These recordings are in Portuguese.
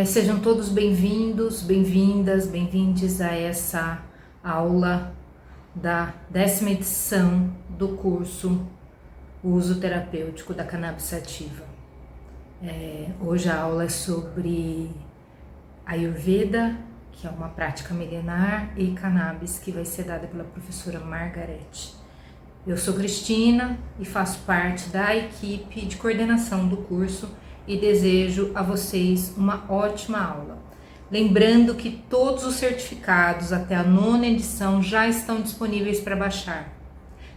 Sejam todos bem-vindos, bem-vindas, bem-vindes a essa aula da 10ª edição do curso Uso Terapêutico da Cannabis Sativa. Hoje a aula é sobre Ayurveda, que é uma prática milenar, e cannabis, que vai ser dada pela professora Margarete. Eu sou Cristina e faço parte da equipe de coordenação do curso e desejo a vocês uma ótima aula. Lembrando que todos os certificados até a 9ª edição já estão disponíveis para baixar.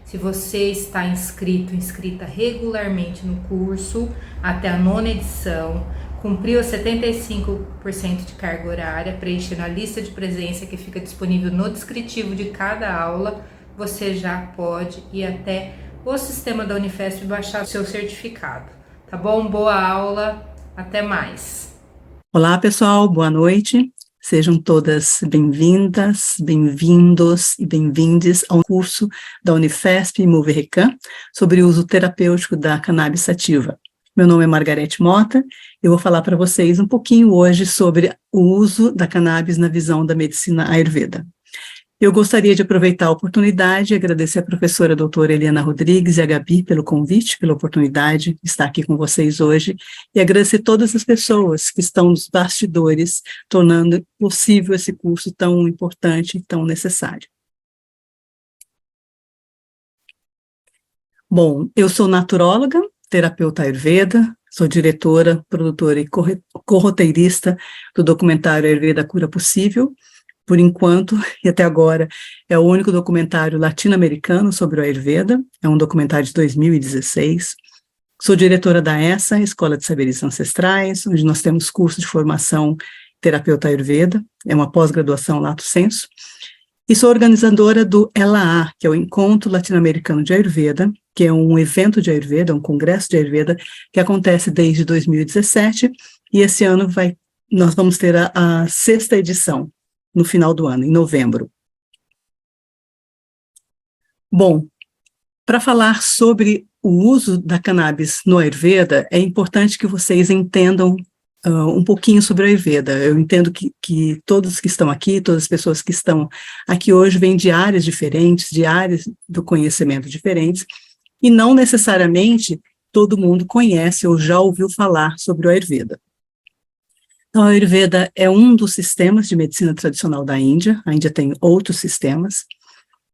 Se você está inscrita regularmente no curso até a 9ª edição, cumpriu 75% de carga horária, preenchendo a lista de presença que fica disponível no descritivo de cada aula, você já pode ir até o sistema da Unifesp e baixar o seu certificado. Tá bom? Boa aula, até mais. Olá pessoal, boa noite, sejam todas bem-vindas, bem-vindos e bem-vindes ao curso da Unifesp Mover Recan sobre o uso terapêutico da cannabis sativa. Meu nome é Margarete Mota, eu vou falar para vocês um pouquinho hoje sobre o uso da cannabis na visão da medicina Ayurveda. Eu gostaria de aproveitar a oportunidade e agradecer a professora doutora Eliana Rodrigues e a Gabi pelo convite, pela oportunidade de estar aqui com vocês hoje, e agradecer todas as pessoas que estão nos bastidores, tornando possível esse curso tão importante e tão necessário. Bom, eu sou naturóloga, terapeuta Ayurveda, sou diretora, produtora e corroteirista do documentário Ayurveda Cura Possível. Por enquanto, e até agora, é o único documentário latino-americano sobre o Ayurveda, é um documentário de 2016. Sou diretora da ESSA, Escola de Saberes Ancestrais, onde nós temos curso de formação terapeuta Ayurveda, é uma pós-graduação lato sensu, e sou organizadora do ELA-A, que é o Encontro Latino-Americano de Ayurveda, que é um evento de Ayurveda, um congresso de Ayurveda, que acontece desde 2017, e esse ano nós vamos ter a 6ª edição, no final do ano, em novembro. Bom, para falar sobre o uso da cannabis no Ayurveda, é importante que vocês entendam um pouquinho sobre o Ayurveda. Eu entendo que todos que estão aqui, todas as pessoas que estão aqui hoje vêm de áreas diferentes, de áreas do conhecimento diferentes, e não necessariamente todo mundo conhece ou já ouviu falar sobre o Ayurveda. Então, a Ayurveda é um dos sistemas de medicina tradicional da Índia, a Índia tem outros sistemas,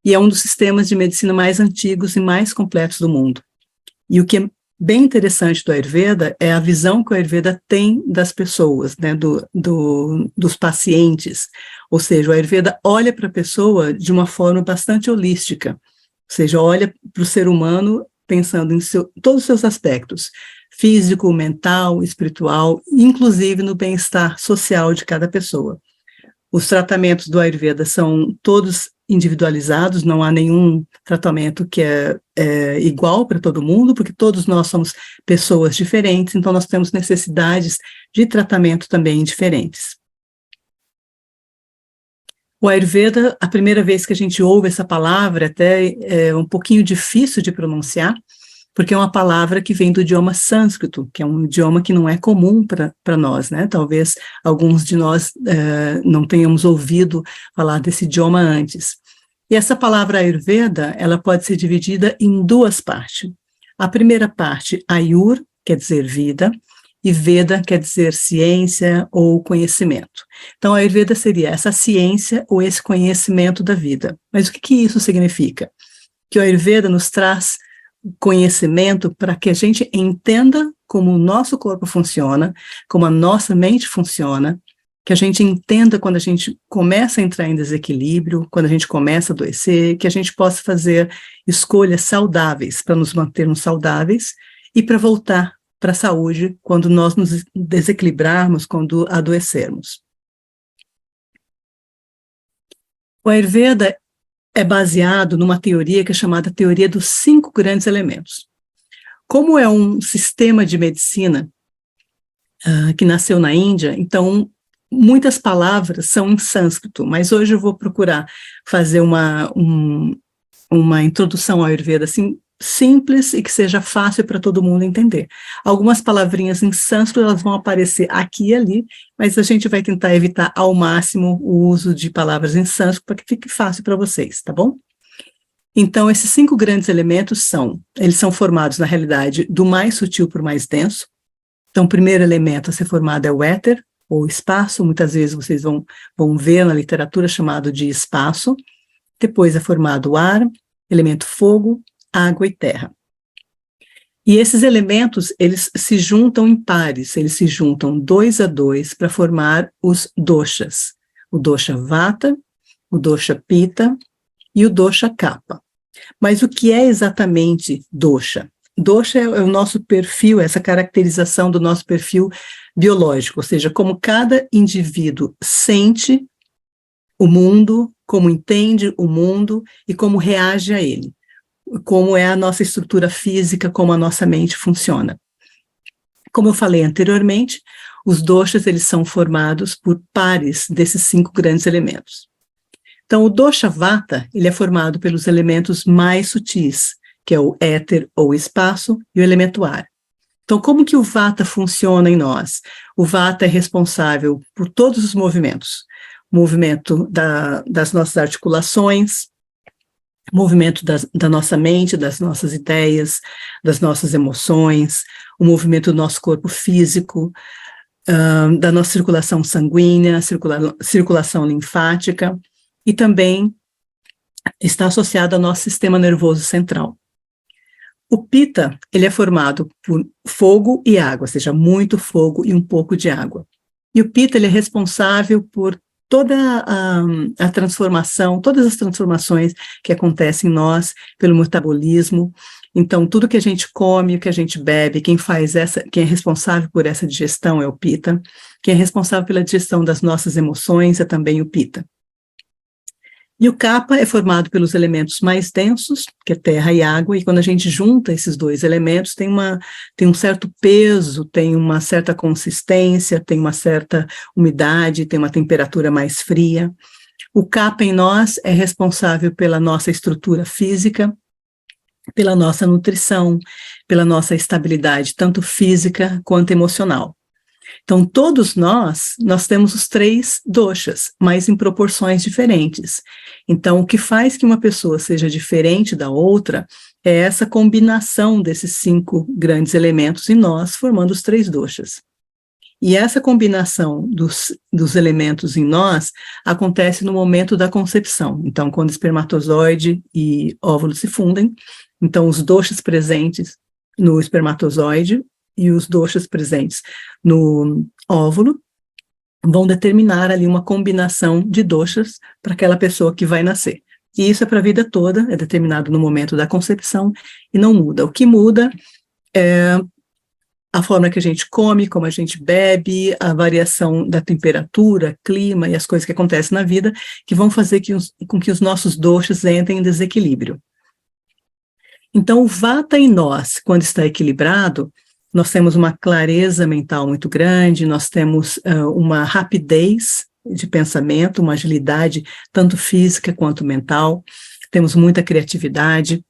e é um dos sistemas de medicina mais antigos e mais completos do mundo. E o que é bem interessante do Ayurveda é a visão que o Ayurveda tem das pessoas, né, dos pacientes, ou seja, o Ayurveda olha para a pessoa de uma forma bastante holística, ou seja, olha para o ser humano pensando em todos os seus aspectos, físico, mental, espiritual, inclusive no bem-estar social de cada pessoa. Os tratamentos do Ayurveda são todos individualizados, não há nenhum tratamento que é igual para todo mundo, porque todos nós somos pessoas diferentes, então nós temos necessidades de tratamento também diferentes. O Ayurveda, a primeira vez que a gente ouve essa palavra, até é um pouquinho difícil de pronunciar, porque é uma palavra que vem do idioma sânscrito, que é um idioma que não é comum para nós, né? Talvez alguns de nós não tenhamos ouvido falar desse idioma antes. E essa palavra Ayurveda, ela pode ser dividida em duas partes. A primeira parte, Ayur, quer dizer vida, e Veda quer dizer ciência ou conhecimento. Então, a Ayurveda seria essa ciência ou esse conhecimento da vida. Mas o que isso significa? Que o Ayurveda nos traz conhecimento para que a gente entenda como o nosso corpo funciona, como a nossa mente funciona, que a gente entenda quando a gente começa a entrar em desequilíbrio, quando a gente começa a adoecer, que a gente possa fazer escolhas saudáveis para nos mantermos saudáveis e para voltar para a saúde quando nós nos desequilibrarmos, quando adoecermos. O Ayurveda é baseado numa teoria que é chamada teoria dos 5 grandes elementos. Como é um sistema de medicina que nasceu na Índia, então muitas palavras são em sânscrito, mas hoje eu vou procurar fazer uma introdução ao Ayurveda assim, simples e que seja fácil para todo mundo entender. Algumas palavrinhas em sânscrito elas vão aparecer aqui e ali, mas a gente vai tentar evitar ao máximo o uso de palavras em sânscrito para que fique fácil para vocês, tá bom? Então, esses 5 grandes elementos eles são formados, na realidade, do mais sutil para o mais denso. Então, o primeiro elemento a ser formado é o éter, ou espaço, muitas vezes vocês vão ver na literatura chamado de espaço. Depois é formado o ar, elemento fogo, água e terra. E esses elementos, eles se juntam em pares, eles se juntam 2 a 2 para formar os doshas. O dosha vata, o dosha pitta e o dosha kapha. Mas o que é exatamente dosha? Dosha é o nosso perfil, essa caracterização do nosso perfil biológico, ou seja, como cada indivíduo sente o mundo, como entende o mundo e como reage a ele, como é a nossa estrutura física, como a nossa mente funciona. Como eu falei anteriormente, os doshas eles são formados por pares desses 5 grandes elementos. Então, o dosha vata, ele é formado pelos elementos mais sutis, que é o éter ou espaço e o elemento ar. Então, como que o vata funciona em nós? O vata é responsável por todos os movimentos. Movimento das nossas articulações, movimento da nossa mente, das nossas ideias, das nossas emoções, o movimento do nosso corpo físico, da nossa circulação sanguínea, circulação linfática, e também está associado ao nosso sistema nervoso central. O Pitta, ele é formado por fogo e água, ou seja, muito fogo e um pouco de água. E o Pitta, ele é responsável por toda a transformação, todas as transformações que acontecem em nós, pelo metabolismo. Então, tudo que a gente come, o que a gente bebe, quem é responsável por essa digestão é o Pitta. Quem é responsável pela digestão das nossas emoções é também o Pitta. E o Kapha é formado pelos elementos mais densos, que é terra e água, e quando a gente junta esses 2 elementos, tem um certo peso, tem uma certa consistência, tem uma certa umidade, tem uma temperatura mais fria. O Kapha em nós é responsável pela nossa estrutura física, pela nossa nutrição, pela nossa estabilidade, tanto física quanto emocional. Então, todos nós temos os 3 doshas, mas em proporções diferentes. Então, o que faz que uma pessoa seja diferente da outra é essa combinação desses 5 grandes elementos em nós, formando os 3 doshas. E essa combinação dos elementos em nós acontece no momento da concepção. Então, quando espermatozoide e óvulo se fundem, então os doshas presentes no espermatozoide e os doshas presentes no óvulo vão determinar ali uma combinação de doshas para aquela pessoa que vai nascer. E isso é para a vida toda, é determinado no momento da concepção e não muda. O que muda é a forma que a gente come, como a gente bebe, a variação da temperatura, clima e as coisas que acontecem na vida que vão fazer com que os nossos doshas entrem em desequilíbrio. Então, o vata em nós, quando está equilibrado, nós temos uma clareza mental muito grande, nós temos uma rapidez de pensamento, uma agilidade tanto física quanto mental, temos muita criatividade,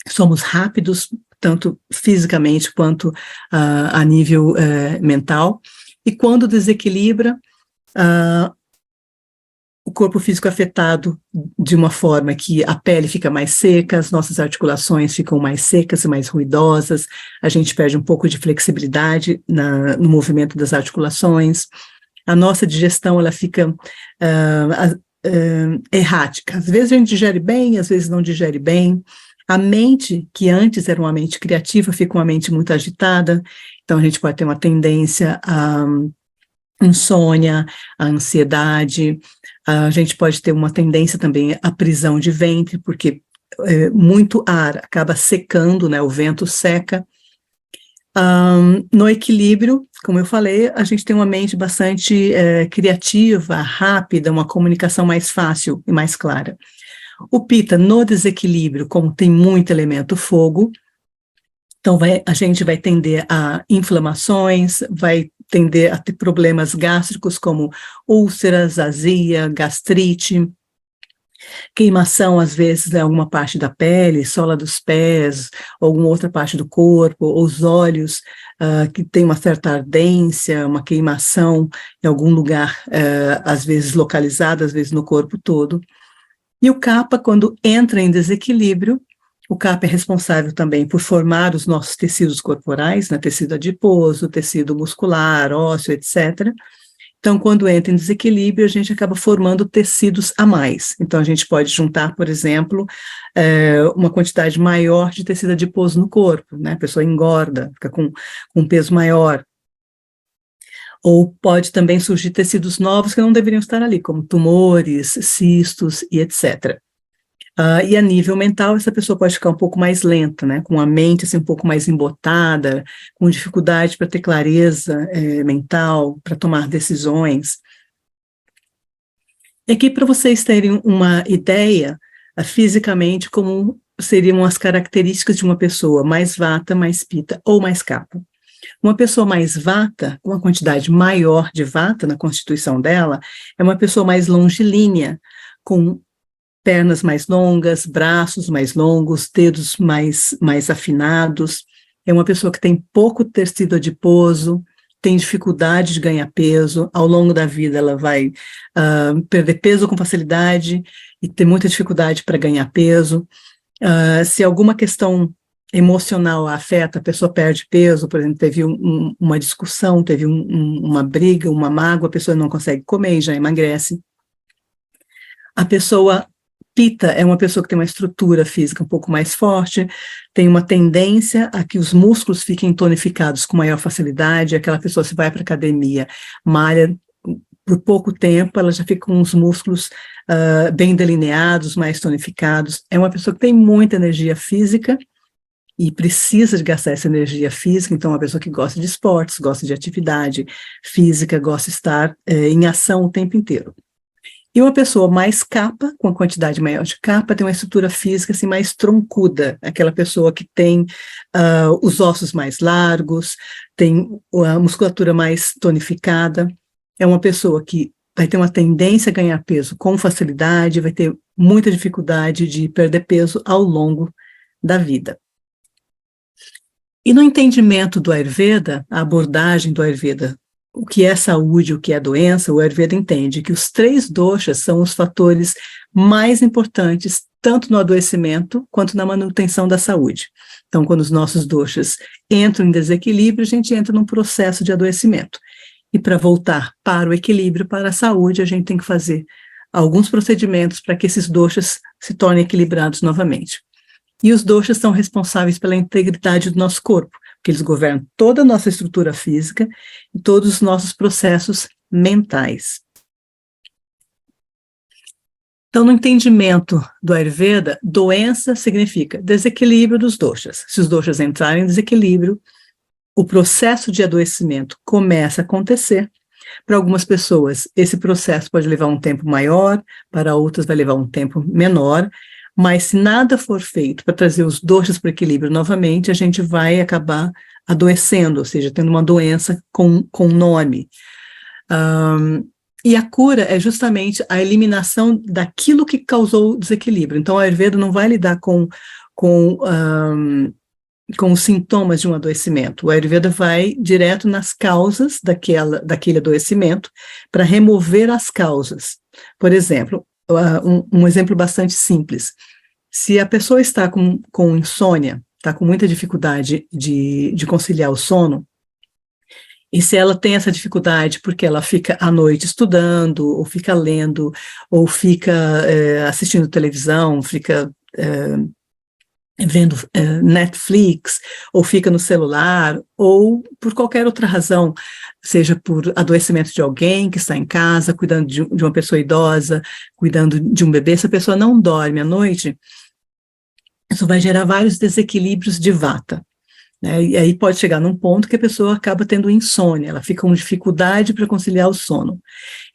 somos rápidos, tanto fisicamente quanto a nível mental, e quando desequilibra, o corpo físico afetado de uma forma que a pele fica mais seca, as nossas articulações ficam mais secas e mais ruidosas, a gente perde um pouco de flexibilidade no movimento das articulações, a nossa digestão ela fica errática, às vezes a gente digere bem, às vezes não digere bem, a mente, que antes era uma mente criativa, fica uma mente muito agitada, então a gente pode ter uma tendência a insônia, a ansiedade, a gente pode ter uma tendência também à prisão de ventre, porque muito ar acaba secando, né, o vento seca. No equilíbrio, como eu falei, a gente tem uma mente bastante criativa, rápida, uma comunicação mais fácil e mais clara. O Pitta, no desequilíbrio, como tem muito elemento fogo, então a gente vai tender a inflamações, vai tender a ter problemas gástricos como úlceras, azia, gastrite, queimação, às vezes, em alguma parte da pele, sola dos pés, alguma outra parte do corpo, ou os olhos, que tem uma certa ardência, uma queimação em algum lugar, às vezes localizado, às vezes no corpo todo. E o Kapha, quando entra em desequilíbrio, o Kapha é responsável também por formar os nossos tecidos corporais, né, tecido adiposo, tecido muscular, ósseo, etc. Então, quando entra em desequilíbrio, a gente acaba formando tecidos a mais. Então, a gente pode juntar, por exemplo, uma quantidade maior de tecido adiposo no corpo, né? A pessoa engorda, fica com um peso maior. Ou pode também surgir tecidos novos que não deveriam estar ali, como tumores, cistos e etc. E a nível mental, essa pessoa pode ficar um pouco mais lenta, né, com a mente assim, um pouco mais embotada, com dificuldade para ter clareza mental, para tomar decisões. E aqui, para vocês terem uma ideia, fisicamente, como seriam as características de uma pessoa mais vata, mais pita ou mais kapha. Uma pessoa mais vata, com uma quantidade maior de vata na constituição dela, é uma pessoa mais longilínea, com pernas mais longas, braços mais longos, dedos mais afinados. É uma pessoa que tem pouco tecido adiposo, tem dificuldade de ganhar peso. Ao longo da vida, ela vai perder peso com facilidade e ter muita dificuldade para ganhar peso. Se alguma questão emocional a afeta, a pessoa perde peso, por exemplo, teve uma discussão, teve uma briga, uma mágoa, a pessoa não consegue comer e já emagrece. A pessoa Pitta é uma pessoa que tem uma estrutura física um pouco mais forte, tem uma tendência a que os músculos fiquem tonificados com maior facilidade. Aquela pessoa, se vai para a academia, malha por pouco tempo, ela já fica com os músculos bem delineados, mais tonificados. É uma pessoa que tem muita energia física e precisa de gastar essa energia física, então é uma pessoa que gosta de esportes, gosta de atividade física, gosta de estar em ação o tempo inteiro. E uma pessoa mais kapha, com a quantidade maior de kapha, tem uma estrutura física assim, mais troncuda, aquela pessoa que tem os ossos mais largos, tem a musculatura mais tonificada, é uma pessoa que vai ter uma tendência a ganhar peso com facilidade, vai ter muita dificuldade de perder peso ao longo da vida. E no entendimento do Ayurveda, a abordagem do Ayurveda, o que é saúde, o que é doença, o Ayurveda entende que os 3 doshas são os fatores mais importantes, tanto no adoecimento quanto na manutenção da saúde. Então, quando os nossos doshas entram em desequilíbrio, a gente entra num processo de adoecimento. E para voltar para o equilíbrio, para a saúde, a gente tem que fazer alguns procedimentos para que esses doshas se tornem equilibrados novamente. E os doshas são responsáveis pela integridade do nosso corpo, porque eles governam toda a nossa estrutura física e todos os nossos processos mentais. Então, no entendimento do Ayurveda, doença significa desequilíbrio dos doshas. Se os doshas entrarem em desequilíbrio, o processo de adoecimento começa a acontecer. Para algumas pessoas, esse processo pode levar um tempo maior, para outras vai levar um tempo menor, mas se nada for feito para trazer os doshas para o equilíbrio novamente, a gente vai acabar adoecendo, ou seja, tendo uma doença com nome. E a cura é justamente a eliminação daquilo que causou o desequilíbrio. Então, a Ayurveda não vai lidar com os sintomas de um adoecimento. O Ayurveda vai direto nas causas daquele adoecimento para remover as causas. Por exemplo, um exemplo bastante simples. Se a pessoa está com insônia, está com muita dificuldade de conciliar o sono, e se ela tem essa dificuldade porque ela fica à noite estudando, ou fica lendo, ou fica assistindo televisão, fica vendo Netflix, ou fica no celular, ou por qualquer outra razão, seja por adoecimento de alguém que está em casa, cuidando de uma pessoa idosa, cuidando de um bebê, se a pessoa não dorme à noite, isso vai gerar vários desequilíbrios de vata. né? E aí pode chegar num ponto que a pessoa acaba tendo insônia, ela fica com dificuldade para conciliar o sono.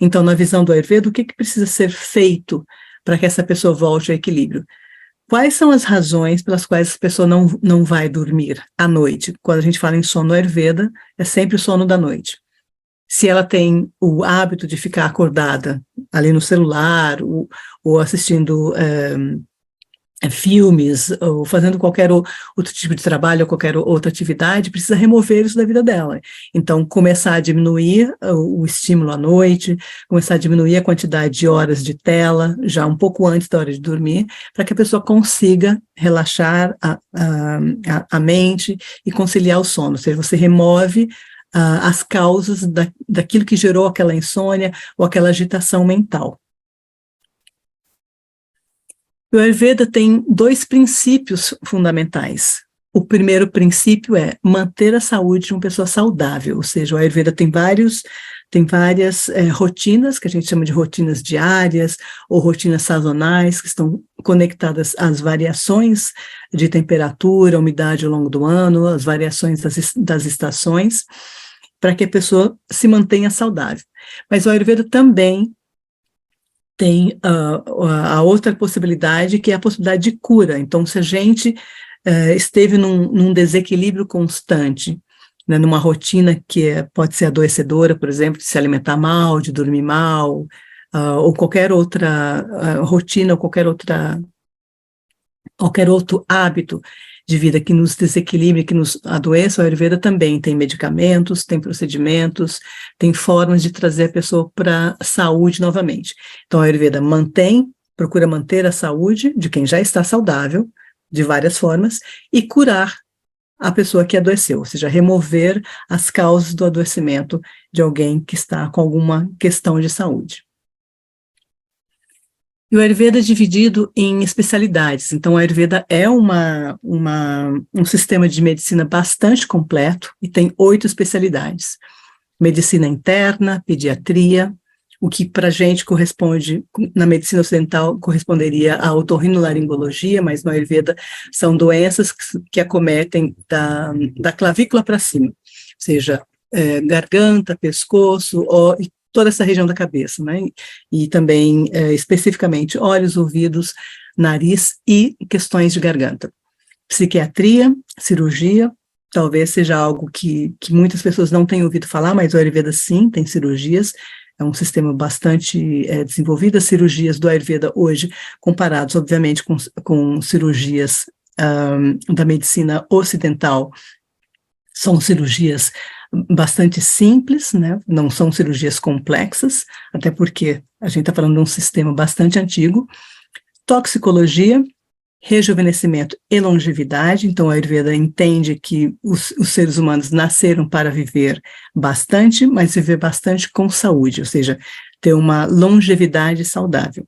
Então, na visão do Ayurveda, o que precisa ser feito para que essa pessoa volte ao equilíbrio? Quais são as razões pelas quais a pessoa não vai dormir à noite? Quando a gente fala em sono Ayurveda, é sempre o sono da noite. Se ela tem o hábito de ficar acordada ali no celular, ou assistindo filmes, ou fazendo qualquer outro tipo de trabalho, ou qualquer outra atividade, precisa remover isso da vida dela. Então, começar a diminuir o estímulo à noite, começar a diminuir a quantidade de horas de tela, já um pouco antes da hora de dormir, para que a pessoa consiga relaxar a mente e conciliar o sono. Ou seja, você remove as causas daquilo que gerou aquela insônia ou aquela agitação mental. O Ayurveda tem 2 princípios fundamentais. O primeiro princípio é manter a saúde de uma pessoa saudável, ou seja, o Ayurveda tem várias rotinas, que a gente chama de rotinas diárias, ou rotinas sazonais, que estão conectadas às variações de temperatura, umidade ao longo do ano, as variações das estações, para que a pessoa se mantenha saudável. Mas o Ayurveda também tem a outra possibilidade, que é a possibilidade de cura. Então, se a gente esteve num desequilíbrio constante, né, numa rotina que pode ser adoecedora, por exemplo, de se alimentar mal, de dormir mal, ou qualquer outra rotina, ou qualquer outro hábito de vida que nos desequilibre, que nos adoeça, o Ayurveda também tem medicamentos, tem procedimentos, tem formas de trazer a pessoa para a saúde novamente. Então, o Ayurveda procura manter a saúde de quem já está saudável, de várias formas, e curar a pessoa que adoeceu, ou seja, remover as causas do adoecimento de alguém que está com alguma questão de saúde. E o Ayurveda é dividido em especialidades. Então, o Ayurveda é um sistema de medicina bastante completo e tem 8 especialidades. Medicina interna, pediatria, o que para a gente corresponde, na medicina ocidental, corresponderia à otorrinolaringologia, mas no Ayurveda são doenças que acometem da clavícula para cima, ou seja, garganta, pescoço, e toda essa região da cabeça, né? E também, especificamente, olhos, ouvidos, nariz e questões de garganta. Psiquiatria, cirurgia, talvez seja algo que muitas pessoas não têm ouvido falar, mas o Ayurveda sim, tem cirurgias, é um sistema bastante desenvolvido. As cirurgias do Ayurveda hoje, comparados, obviamente, com cirurgias da medicina ocidental, são cirurgias bastante simples, né? Não são cirurgias complexas, até porque a gente está falando de um sistema bastante antigo. Toxicologia, rejuvenescimento e longevidade. Então, a Ayurveda entende que os seres humanos nasceram para viver bastante, mas viver bastante com saúde, ou seja, ter uma longevidade saudável.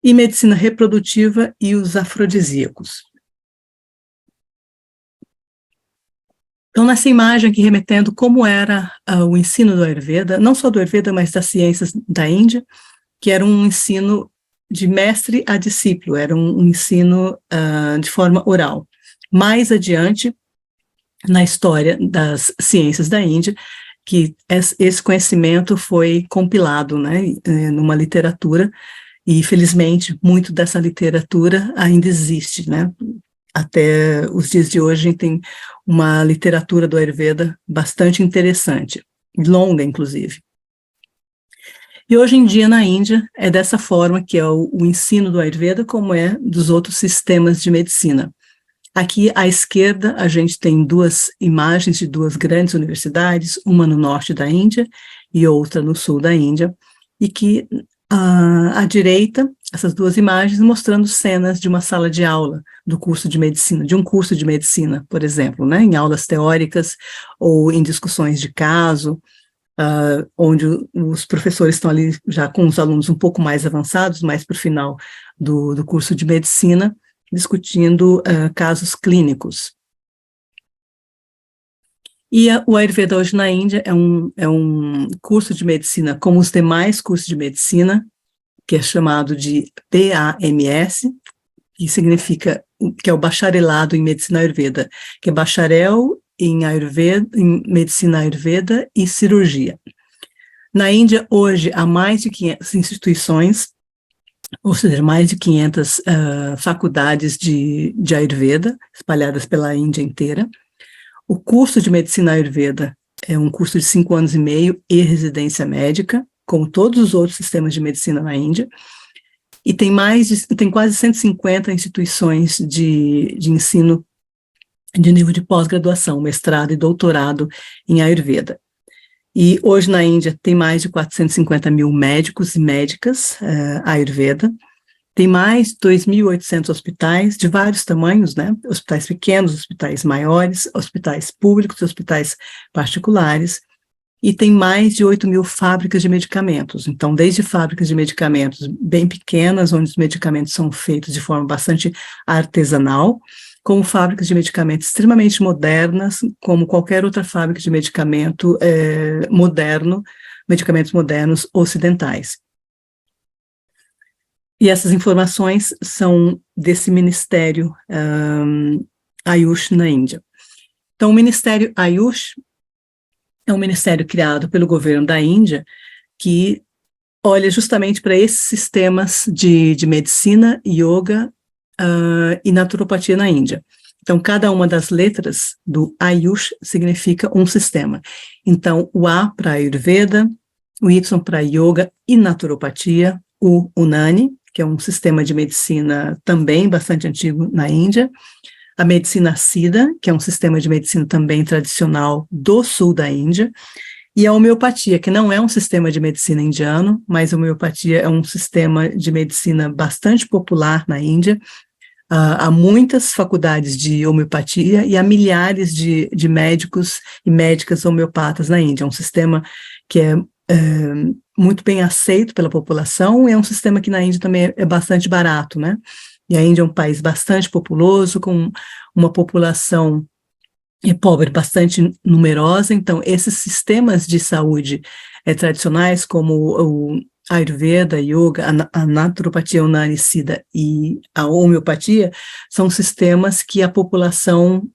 E medicina reprodutiva e os afrodisíacos. Então, nessa imagem aqui, remetendo como era o ensino do Ayurveda, não só do Ayurveda, mas das ciências da Índia, que era um ensino de mestre a discípulo, era um ensino de forma oral. Mais adiante, na história das ciências da Índia, que esse conhecimento foi compilado, né, numa literatura, e felizmente muito dessa literatura ainda existe, né? Até os dias de hoje a gente tem uma literatura do Ayurveda bastante interessante, longa inclusive. E hoje em dia na Índia é dessa forma que é o ensino do Ayurveda, como é dos outros sistemas de medicina. Aqui à esquerda a gente tem 2 imagens de 2 grandes universidades, uma no norte da Índia e outra no sul da Índia, e que à direita, essas 2 imagens mostrando cenas de uma sala de aula do curso de medicina, de um curso de medicina, por exemplo, né, em aulas teóricas ou em discussões de caso, onde os professores estão ali já com os alunos um pouco mais avançados, mais para o final do curso de medicina, discutindo casos clínicos. E o Ayurveda hoje na Índia é um curso de medicina, como os demais cursos de medicina, que é chamado de BAMS, que significa, que é o bacharelado em medicina Ayurveda, que é bacharel em Ayurveda, em medicina Ayurveda e cirurgia. Na Índia, hoje, há mais de 500 instituições, ou seja, mais de 500 faculdades de Ayurveda, espalhadas pela Índia inteira. O curso de medicina Ayurveda é um curso de 5 anos e meio e residência médica, como todos os outros sistemas de medicina na Índia, e tem quase 150 instituições de ensino de nível de pós-graduação, mestrado e doutorado em Ayurveda. E hoje na Índia tem mais de 450 mil médicos e médicas Ayurveda, tem mais de 2.800 hospitais de vários tamanhos, né? Hospitais pequenos, hospitais maiores, hospitais públicos, hospitais particulares, e tem mais de 8.000 fábricas de medicamentos. Então, desde fábricas de medicamentos bem pequenas, onde os medicamentos são feitos de forma bastante artesanal, como fábricas de medicamentos extremamente modernas, como qualquer outra fábrica de medicamento moderno, medicamentos modernos ocidentais. E essas informações são desse Ministério Ayush na Índia. Então, o Ministério Ayush é um ministério criado pelo governo da Índia que olha justamente para esses sistemas de medicina, yoga e naturopatia na Índia. Então, cada uma das letras do Ayush significa um sistema. Então, o A para Ayurveda, o Y para Yoga e naturopatia, o Unani, que é um sistema de medicina também bastante antigo na Índia, a medicina Siddha, que é um sistema de medicina também tradicional do sul da Índia, e a homeopatia, que não é um sistema de medicina indiano, mas a homeopatia é um sistema de medicina bastante popular na Índia. Há muitas faculdades de homeopatia e há milhares de médicos e médicas homeopatas na Índia. É um sistema que é muito bem aceito pela população, e é um sistema que na Índia também é bastante barato, né? E a Índia é um país bastante populoso, com uma população pobre bastante numerosa. Então, esses sistemas de saúde tradicionais, como o Ayurveda, Yoga, a naturopatia, Unani, Siddha e a homeopatia, são sistemas que a população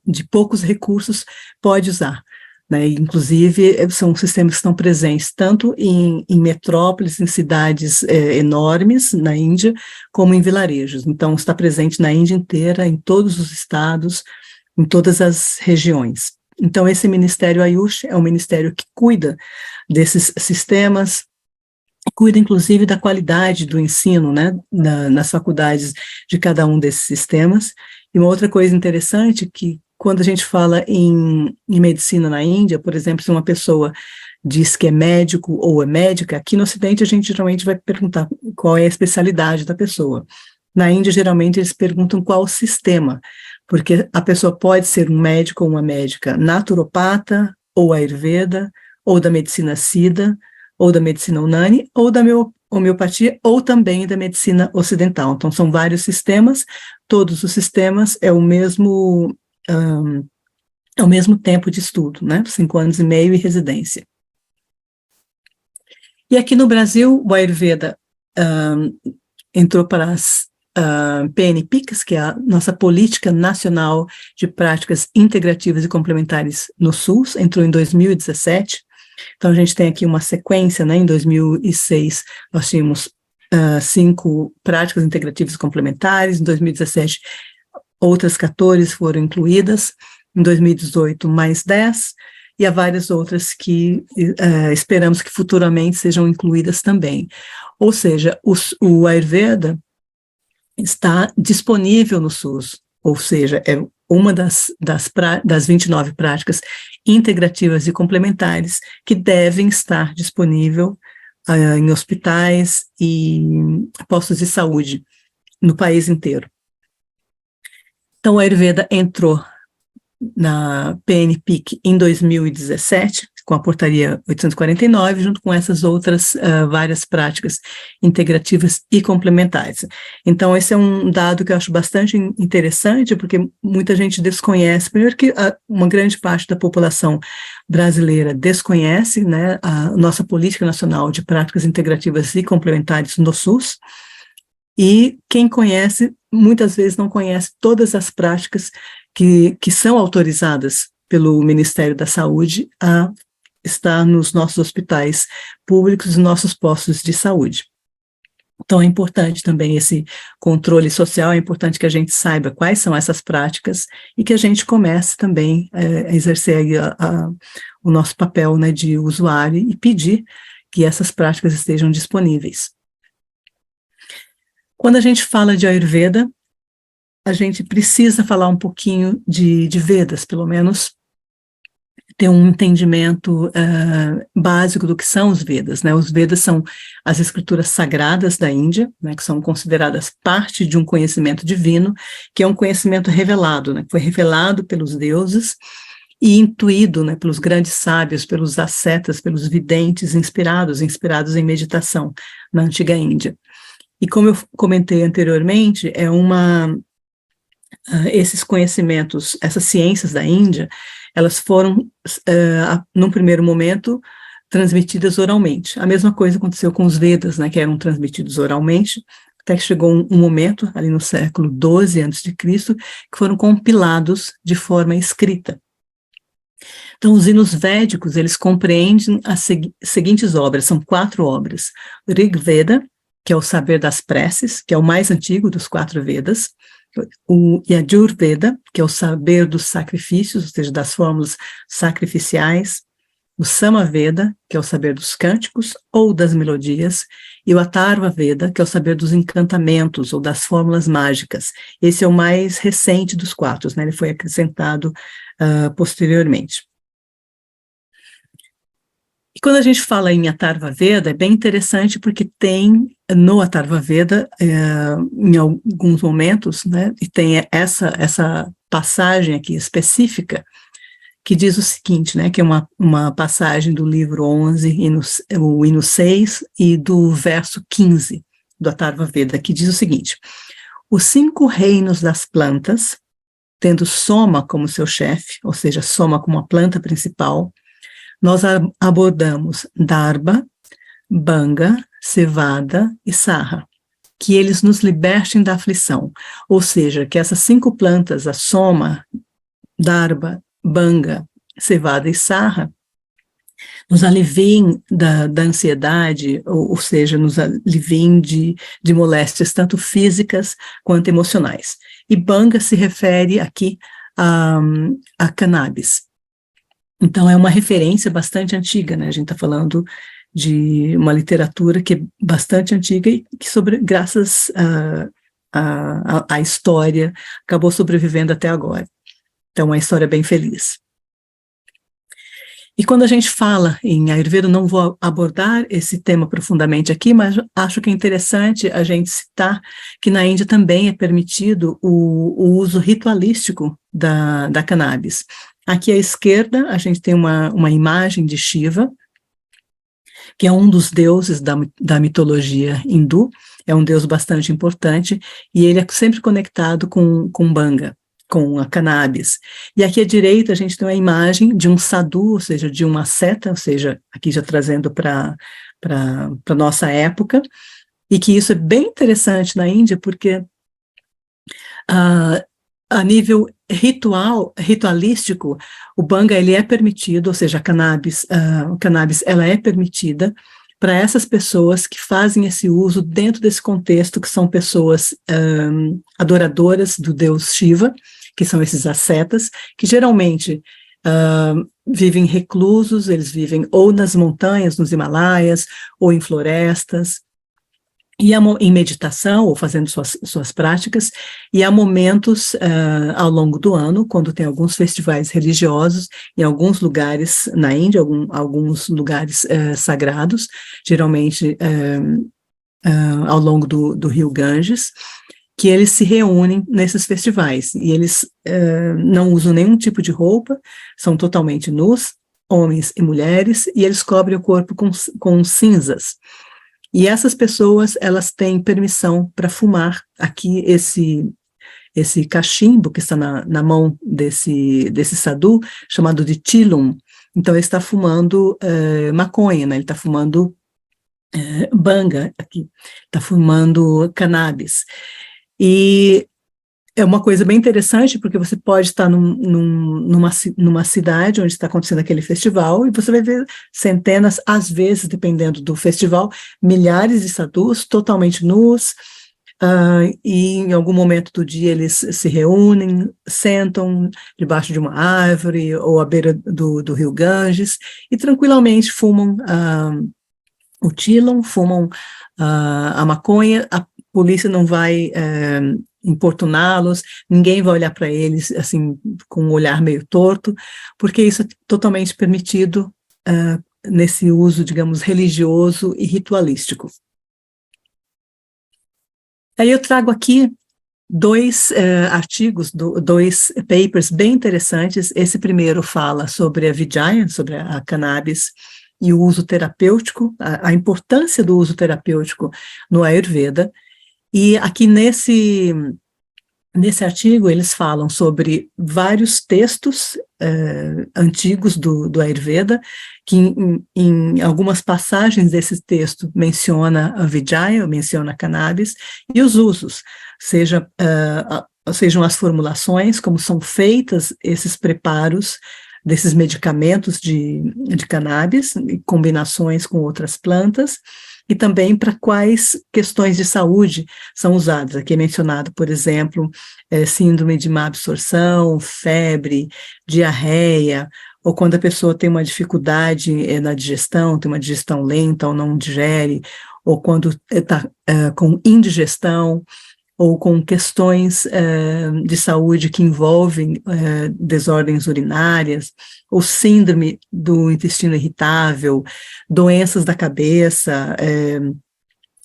de poucos recursos pode usar. Né, inclusive, são sistemas que estão presentes tanto em metrópoles, em cidades enormes na Índia, como em vilarejos. Então, está presente na Índia inteira, em todos os estados, em todas as regiões. Então, esse Ministério Ayush é um ministério que cuida desses sistemas, cuida, inclusive, da qualidade do ensino, né, nas faculdades de cada um desses sistemas. E uma outra coisa interessante que, quando a gente fala em medicina na Índia, por exemplo, se uma pessoa diz que é médico ou é médica, aqui no Ocidente a gente geralmente vai perguntar qual é a especialidade da pessoa. Na Índia, geralmente, eles perguntam qual o sistema, porque a pessoa pode ser um médico ou uma médica naturopata, ou Ayurveda, ou da medicina Siddha, ou da medicina Unani, ou da homeopatia, ou também da medicina ocidental. Então, são vários sistemas, todos os sistemas é o mesmo tempo de estudo, né? 5 anos e meio e residência. E aqui no Brasil, o Ayurveda entrou para as PNPICs, que é a nossa Política Nacional de Práticas Integrativas e Complementares no SUS, entrou em 2017. Então, a gente tem aqui uma sequência, né? Em 2006, nós tínhamos 5 práticas integrativas e complementares, em 2017, outras 14 foram incluídas, em 2018, mais 10, e há várias outras que esperamos que futuramente sejam incluídas também. Ou seja, o Ayurveda está disponível no SUS, ou seja, é uma das 29 práticas integrativas e complementares que devem estar disponível em hospitais e postos de saúde no país inteiro. Então, a Ayurveda entrou na PNPIC em 2017, com a portaria 849, junto com essas outras várias práticas integrativas e complementares. Então, esse é um dado que eu acho bastante interessante, porque muita gente desconhece, primeiro que uma grande parte da população brasileira desconhece, né, a nossa Política Nacional de Práticas Integrativas e Complementares no SUS, e quem conhece, muitas vezes não conhece todas as práticas que são autorizadas pelo Ministério da Saúde a estar nos nossos hospitais públicos e nossos postos de saúde. Então, é importante também esse controle social, é importante que a gente saiba quais são essas práticas e que a gente comece também a exercer aí o nosso papel, né, de usuário e pedir que essas práticas estejam disponíveis. Quando a gente fala de Ayurveda, a gente precisa falar um pouquinho de Vedas, pelo menos ter um entendimento básico do que são os Vedas, né? Os Vedas são as escrituras sagradas da Índia, né, que são consideradas parte de um conhecimento divino, que é um conhecimento revelado, né, que foi revelado pelos deuses e intuído, né, pelos grandes sábios, pelos ascetas, pelos videntes, inspirados em meditação na antiga Índia. E como eu comentei anteriormente, esses conhecimentos, essas ciências da Índia, elas foram, num primeiro momento, transmitidas oralmente. A mesma coisa aconteceu com os Vedas, né, que eram transmitidos oralmente, até que chegou um momento, ali no século XII a.C., que foram compilados de forma escrita. Então, os hinos védicos, eles compreendem as seguintes obras, são 4 obras. Rig Veda, que é o saber das preces, que é o mais antigo dos 4 Vedas. O Yajur Veda, que é o saber dos sacrifícios, ou seja, das fórmulas sacrificiais. O Sama Veda, que é o saber dos cânticos ou das melodias. E o Atharva Veda, que é o saber dos encantamentos ou das fórmulas mágicas. Esse é o mais recente dos 4, né? Ele foi acrescentado posteriormente. E quando a gente fala em Atharva Veda, é bem interessante porque tem no Atharva Veda, em alguns momentos, né, e tem essa passagem aqui específica, que diz o seguinte, né, que é uma passagem do livro 11, o hino 6, e do verso 15 do Atharva Veda, que diz o seguinte: os 5 reinos das plantas, tendo Soma como seu chefe, ou seja, Soma como a planta principal, nós abordamos Dharma, Banga, Cevada e Sarra, que eles nos libertem da aflição, ou seja, que essas 5 plantas, a Soma, Dharma, Banga, Cevada e Sarra, nos aliviem da ansiedade, ou seja, nos aliviem de moléstias tanto físicas quanto emocionais. E Banga se refere aqui a cannabis. Então, é uma referência bastante antiga, né? A gente está falando de uma literatura que é bastante antiga e que, graças à história, acabou sobrevivendo até agora. Então, uma história bem feliz. E quando a gente fala em Ayurveda, não vou abordar esse tema profundamente aqui, mas acho que é interessante a gente citar que na Índia também é permitido o uso ritualístico da cannabis. Aqui à esquerda, a gente tem uma imagem de Shiva, que é um dos deuses da mitologia hindu, é um deus bastante importante, e ele é sempre conectado com Banga, com a cannabis. E aqui à direita, a gente tem uma imagem de um sadhu, ou seja, de uma seta, ou seja, aqui já trazendo para a nossa época, e que isso é bem interessante na Índia, porque a nível ritualístico, o Banga ele é permitido, ou seja, a cannabis ela é permitida para essas pessoas que fazem esse uso dentro desse contexto, que são pessoas adoradoras do deus Shiva, que são esses ascetas, que geralmente vivem reclusos, eles vivem ou nas montanhas, nos Himalaias, ou em florestas, e em meditação, ou fazendo suas práticas, e há momentos ao longo do ano, quando tem alguns festivais religiosos, em alguns lugares na Índia, alguns lugares sagrados, geralmente ao longo do rio Ganges, que eles se reúnem nesses festivais, e eles não usam nenhum tipo de roupa, são totalmente nus, homens e mulheres, e eles cobrem o corpo com cinzas. E essas pessoas, elas têm permissão para fumar aqui esse cachimbo que está na mão desse sadhu, chamado de tilum. Então, ele está fumando maconha, né? Ele está fumando banga aqui, está fumando cannabis. E é uma coisa bem interessante, porque você pode estar numa cidade onde está acontecendo aquele festival, e você vai ver centenas, às vezes, dependendo do festival, milhares de sadhus totalmente nus, e em algum momento do dia eles se reúnem, sentam debaixo de uma árvore ou à beira do rio Ganges, e tranquilamente fumam o tílon, fumam a maconha. A polícia não vai importuná-los, ninguém vai olhar para eles assim com um olhar meio torto, porque isso é totalmente permitido nesse uso, digamos, religioso e ritualístico. Aí eu trago aqui dois artigos, dois papers bem interessantes. Esse primeiro fala sobre a Vijaya, sobre a cannabis e o uso terapêutico, a importância do uso terapêutico no Ayurveda. E aqui nesse artigo eles falam sobre vários textos antigos do Ayurveda, que em algumas passagens desse texto menciona a Vijaya, menciona a cannabis, e os usos, sejam as formulações, como são feitas esses preparos desses medicamentos de cannabis, combinações com outras plantas, e também para quais questões de saúde são usadas. Aqui é mencionado, por exemplo, síndrome de má absorção, febre, diarreia, ou quando a pessoa tem uma dificuldade na digestão, tem uma digestão lenta ou não digere, ou quando está com indigestão, ou com questões de saúde que envolvem desordens urinárias, ou síndrome do intestino irritável, doenças da cabeça,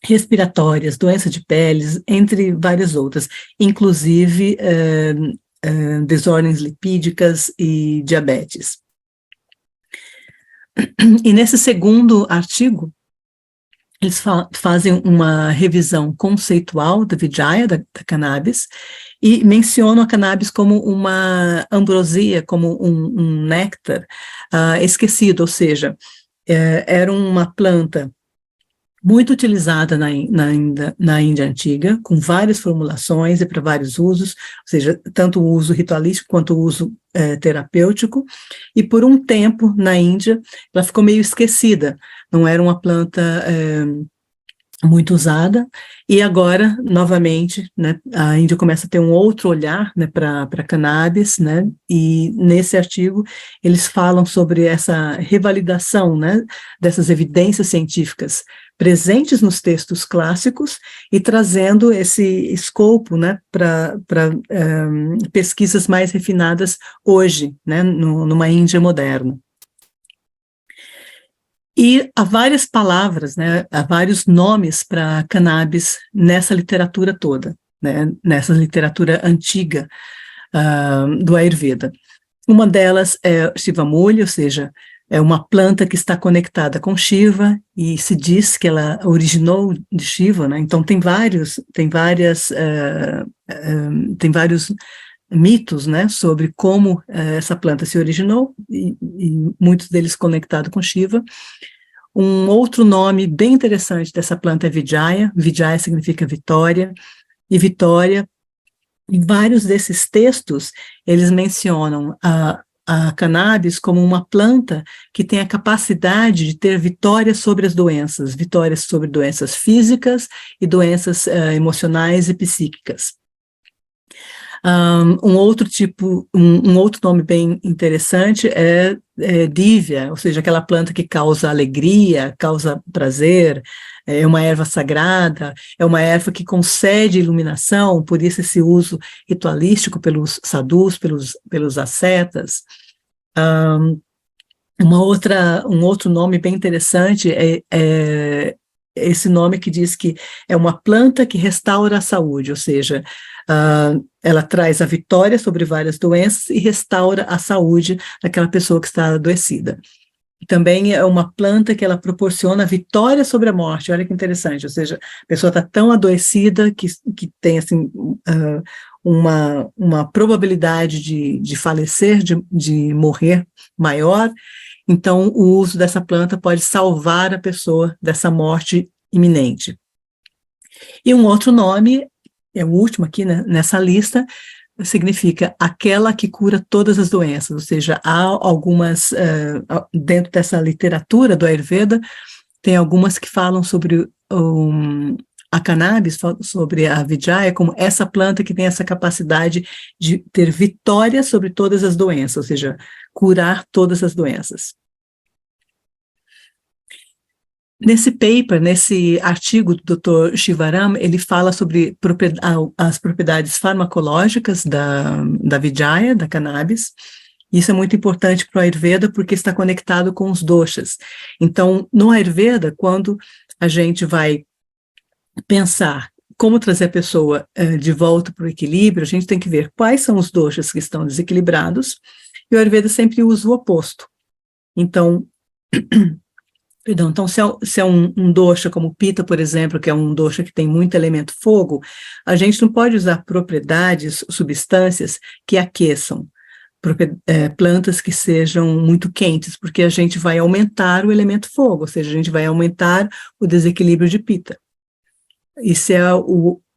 respiratórias, doenças de peles, entre várias outras, inclusive desordens lipídicas e diabetes. E nesse segundo artigo, eles fazem uma revisão conceitual da Vijaya, da cannabis, e mencionam a cannabis como uma ambrosia, como um néctar esquecido, ou seja, era uma planta muito utilizada na Índia antiga, com várias formulações e para vários usos, ou seja, tanto o uso ritualístico quanto o uso terapêutico, e por um tempo na Índia ela ficou meio esquecida, não era uma planta muito usada, e agora, novamente, né, a Índia começa a ter um outro olhar, né, para cannabis, né, e nesse artigo eles falam sobre essa revalidação, né, dessas evidências científicas presentes nos textos clássicos e trazendo esse escopo, né, para pesquisas mais refinadas hoje, né, numa Índia moderna. E há várias palavras, né, há vários nomes para cannabis nessa literatura toda, né, nessa literatura antiga do Ayurveda. Uma delas é Shivamulya, ou seja, é uma planta que está conectada com Shiva, e se diz que ela originou de Shiva, né, então tem vários mitos, né, sobre como essa planta se originou, e muitos deles conectados com Shiva. Um outro nome bem interessante dessa planta é Vijaya. Vijaya significa vitória, e vitória, em vários desses textos, eles mencionam a cannabis como uma planta que tem a capacidade de ter vitórias sobre as doenças, vitórias sobre doenças físicas e doenças emocionais e psíquicas. Um outro nome bem interessante é Divya, ou seja, aquela planta que causa alegria, causa prazer, é uma erva sagrada, é uma erva que concede iluminação, por isso esse uso ritualístico pelos sadhus, pelos ascetas. Um outro nome bem interessante é esse nome que diz que é uma planta que restaura a saúde, ou seja, ela traz a vitória sobre várias doenças e restaura a saúde daquela pessoa que está adoecida. Também é uma planta que ela proporciona vitória sobre a morte. Olha que interessante, ou seja, a pessoa está tão adoecida que tem assim, uma probabilidade de falecer, de morrer maior. Então, o uso dessa planta pode salvar a pessoa dessa morte iminente. E um outro nome é o último aqui, né, nessa lista, significa aquela que cura todas as doenças, ou seja, há algumas, dentro dessa literatura do Ayurveda, tem algumas que falam sobre a cannabis, sobre a Vijaya, como essa planta que tem essa capacidade de ter vitória sobre todas as doenças, ou seja, curar todas as doenças. Nesse paper, nesse artigo do Dr. Shivaram, ele fala sobre as propriedades farmacológicas da Vijaya, da cannabis. Isso é muito importante para o Ayurveda porque está conectado com os doshas. Então, no Ayurveda, quando a gente vai pensar como trazer a pessoa de volta para o equilíbrio, a gente tem que ver quais são os doshas que estão desequilibrados, e o Ayurveda sempre usa o oposto. Então, então, se é um dosha como Pitta, por exemplo, que é um dosha que tem muito elemento fogo, a gente não pode usar propriedades, substâncias que aqueçam, plantas que sejam muito quentes, porque a gente vai aumentar o elemento fogo, ou seja, a gente vai aumentar o desequilíbrio de Pitta. E se é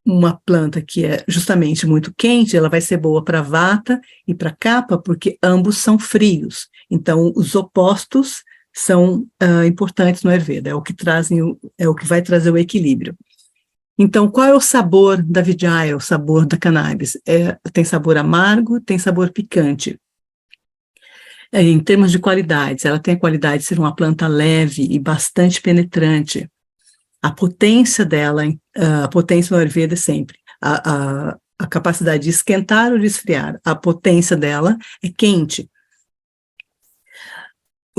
uma planta que é justamente muito quente, ela vai ser boa para Vata e para Kapha, porque ambos são frios. Então, os opostos são importantes no Ayurveda, é o que vai trazer o equilíbrio. Então, qual é o sabor da Vijaya, o sabor da cannabis? Tem sabor amargo, tem sabor picante. Em termos de qualidades, ela tem a qualidade de ser uma planta leve e bastante penetrante. A potência dela, a potência no Ayurveda é sempre a capacidade de esquentar ou de esfriar. A potência dela é quente.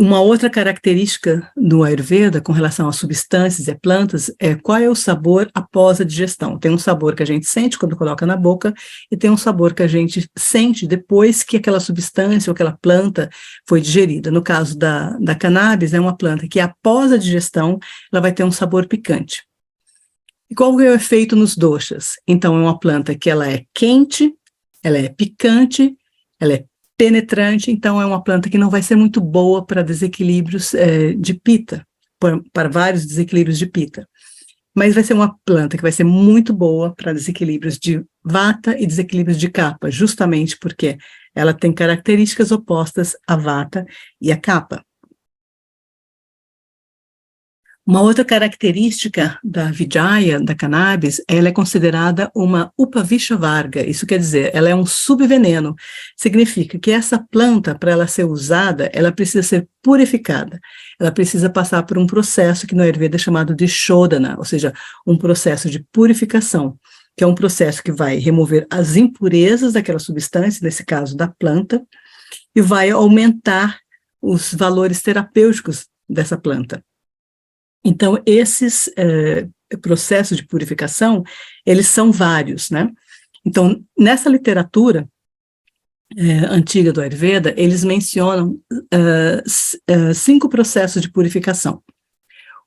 Uma outra característica do Ayurveda com relação às substâncias e plantas é qual é o sabor após a digestão. Tem um sabor que a gente sente quando coloca na boca e tem um sabor que a gente sente depois que aquela substância ou aquela planta foi digerida. No caso da cannabis, é uma planta que após a digestão ela vai ter um sabor picante. E qual é o efeito nos doshas? Então, é uma planta que ela é quente, ela é picante, ela é penetrante, então é uma planta que não vai ser muito boa para desequilíbrios de Pitta, para vários desequilíbrios de Pitta. Mas vai ser uma planta que vai ser muito boa para desequilíbrios de Vata e desequilíbrios de Kapha, justamente porque ela tem características opostas a Vata e a Kapha. Uma outra característica da Vijaya, da cannabis, ela é considerada uma Upavishavarga, isso quer dizer, ela é um subveneno, significa que essa planta, para ela ser usada, ela precisa ser purificada, ela precisa passar por um processo que no Ayurveda é chamado de Shodhana, ou seja, um processo de purificação, que é um processo que vai remover as impurezas daquela substância, nesse caso da planta, e vai aumentar os valores terapêuticos dessa planta. Então, esses processos de purificação, eles são vários, né? Então, nessa literatura antiga do Ayurveda, eles mencionam 5 processos de purificação.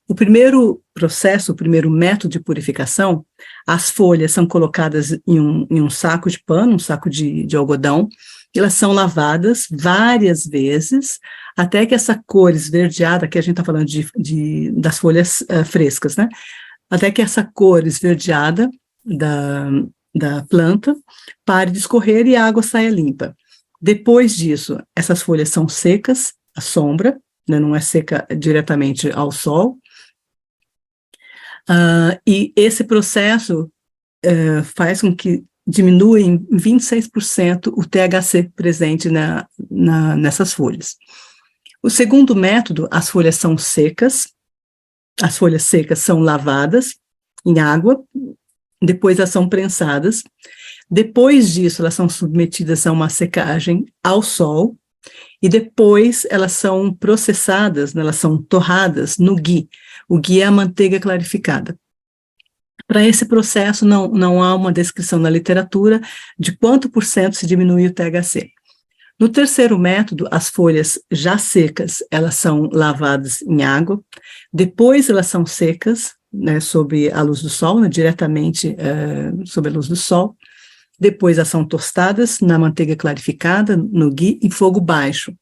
O primeiro processo, o primeiro método de purificação, as folhas são colocadas em um saco de pano, um saco de algodão, elas são lavadas várias vezes, até que essa cor esverdeada, que a gente está falando das folhas frescas, né? Até que essa cor esverdeada da planta pare de escorrer e a água saia limpa. Depois disso, essas folhas são secas à sombra, né? Não é seca diretamente ao sol. E esse processo faz com que diminua em 26% o THC presente nessas folhas. O segundo método, as folhas são secas, as folhas secas são lavadas em água, depois elas são prensadas, depois disso elas são submetidas a uma secagem ao sol, e depois elas são processadas, né, elas são torradas no ghee. O ghee é a manteiga clarificada. Para esse processo não há uma descrição na literatura de quanto por cento se diminui o THC. No terceiro método, as folhas já secas, elas são lavadas em água, depois elas são secas, né, sob a luz do sol, né, diretamente sob a luz do sol, depois elas são tostadas na manteiga clarificada, no ghee, em fogo baixo.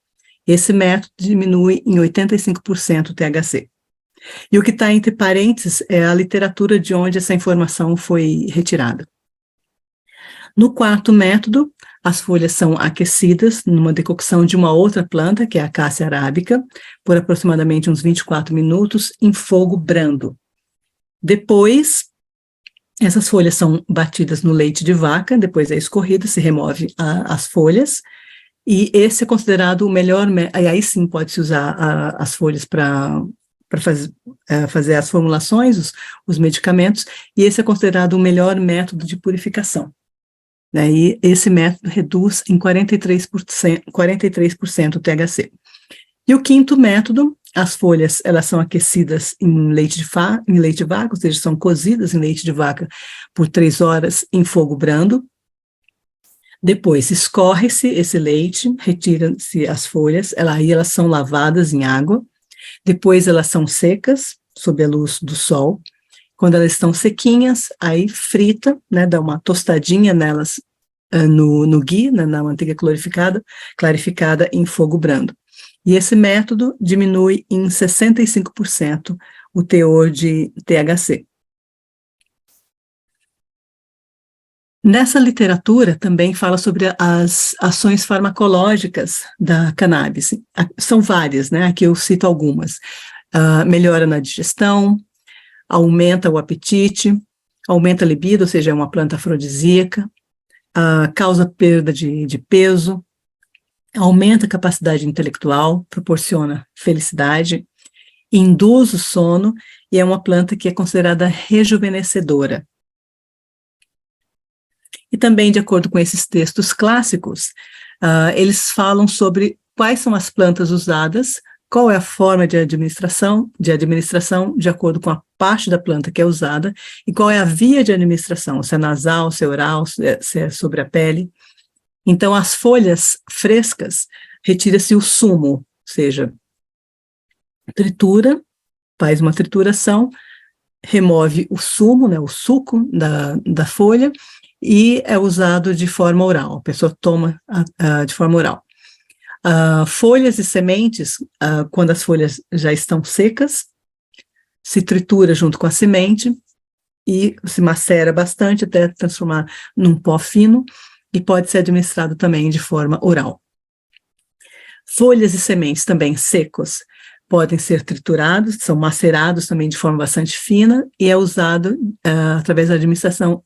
Esse método diminui em 85% o THC. E o que está entre parênteses é a literatura de onde essa informação foi retirada. No quarto método, as folhas são aquecidas numa decocção de uma outra planta, que é a Cássia arábica, por aproximadamente uns 24 minutos, em fogo brando. Depois, essas folhas são batidas no leite de vaca, depois é escorrido, se remove as folhas, e esse é considerado o melhor, aí sim pode-se usar as folhas para fazer as formulações, os medicamentos, e esse é considerado o melhor método de purificação. Né, e esse método reduz em 43% o THC. E o quinto método, as folhas, elas são aquecidas em leite de vaca, ou seja, são cozidas em leite de vaca por 3 horas em fogo brando. Depois, escorre-se esse leite, retira-se as folhas, aí elas são lavadas em água. Depois, elas são secas, sob a luz do sol. Quando elas estão sequinhas, aí frita, né, dá uma tostadinha nelas no ghee, na manteiga clarificada em fogo brando. E esse método diminui em 65% o teor de THC. Nessa literatura também fala sobre as ações farmacológicas da cannabis. São várias, né? Aqui eu cito algumas. Melhora na digestão, aumenta o apetite, aumenta a libido, ou seja, é uma planta afrodisíaca, causa perda de peso, aumenta a capacidade intelectual, proporciona felicidade, induz o sono e é uma planta que é considerada rejuvenescedora. E também, de acordo com esses textos clássicos, eles falam sobre quais são as plantas usadas, qual é a forma de administração de acordo com a parte da planta que é usada, e qual é a via de administração, se é nasal, se é oral, se é sobre a pele. Então, as folhas frescas, retira-se o sumo, ou seja, tritura, faz uma trituração, remove o sumo, né, o suco da folha, e é usado de forma oral, a pessoa toma de forma oral. Folhas e sementes, quando as folhas já estão secas, se tritura junto com a semente e se macera bastante até transformar num pó fino e pode ser administrado também de forma oral. Folhas e sementes também secos podem ser triturados, são macerados também de forma bastante fina e é usado através da administração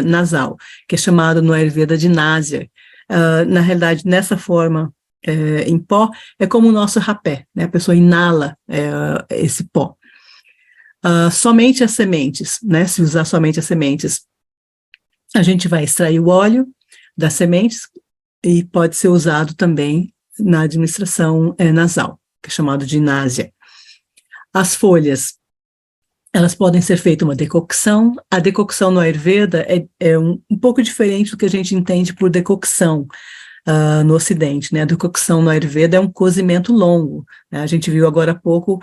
nasal, que é chamado no Ayurveda de náusea. Na realidade, nessa forma em pó, é como o nosso rapé, né? A pessoa inala esse pó. Somente as sementes, né? Se usar somente as sementes, a gente vai extrair o óleo das sementes e pode ser usado também na administração nasal, que é chamado de náusea. As folhas, elas podem ser feita uma decocção. A decocção no Ayurveda é um pouco diferente do que a gente entende por decocção no Ocidente, né? A decocção no Ayurveda é um cozimento longo, né? A gente viu agora há pouco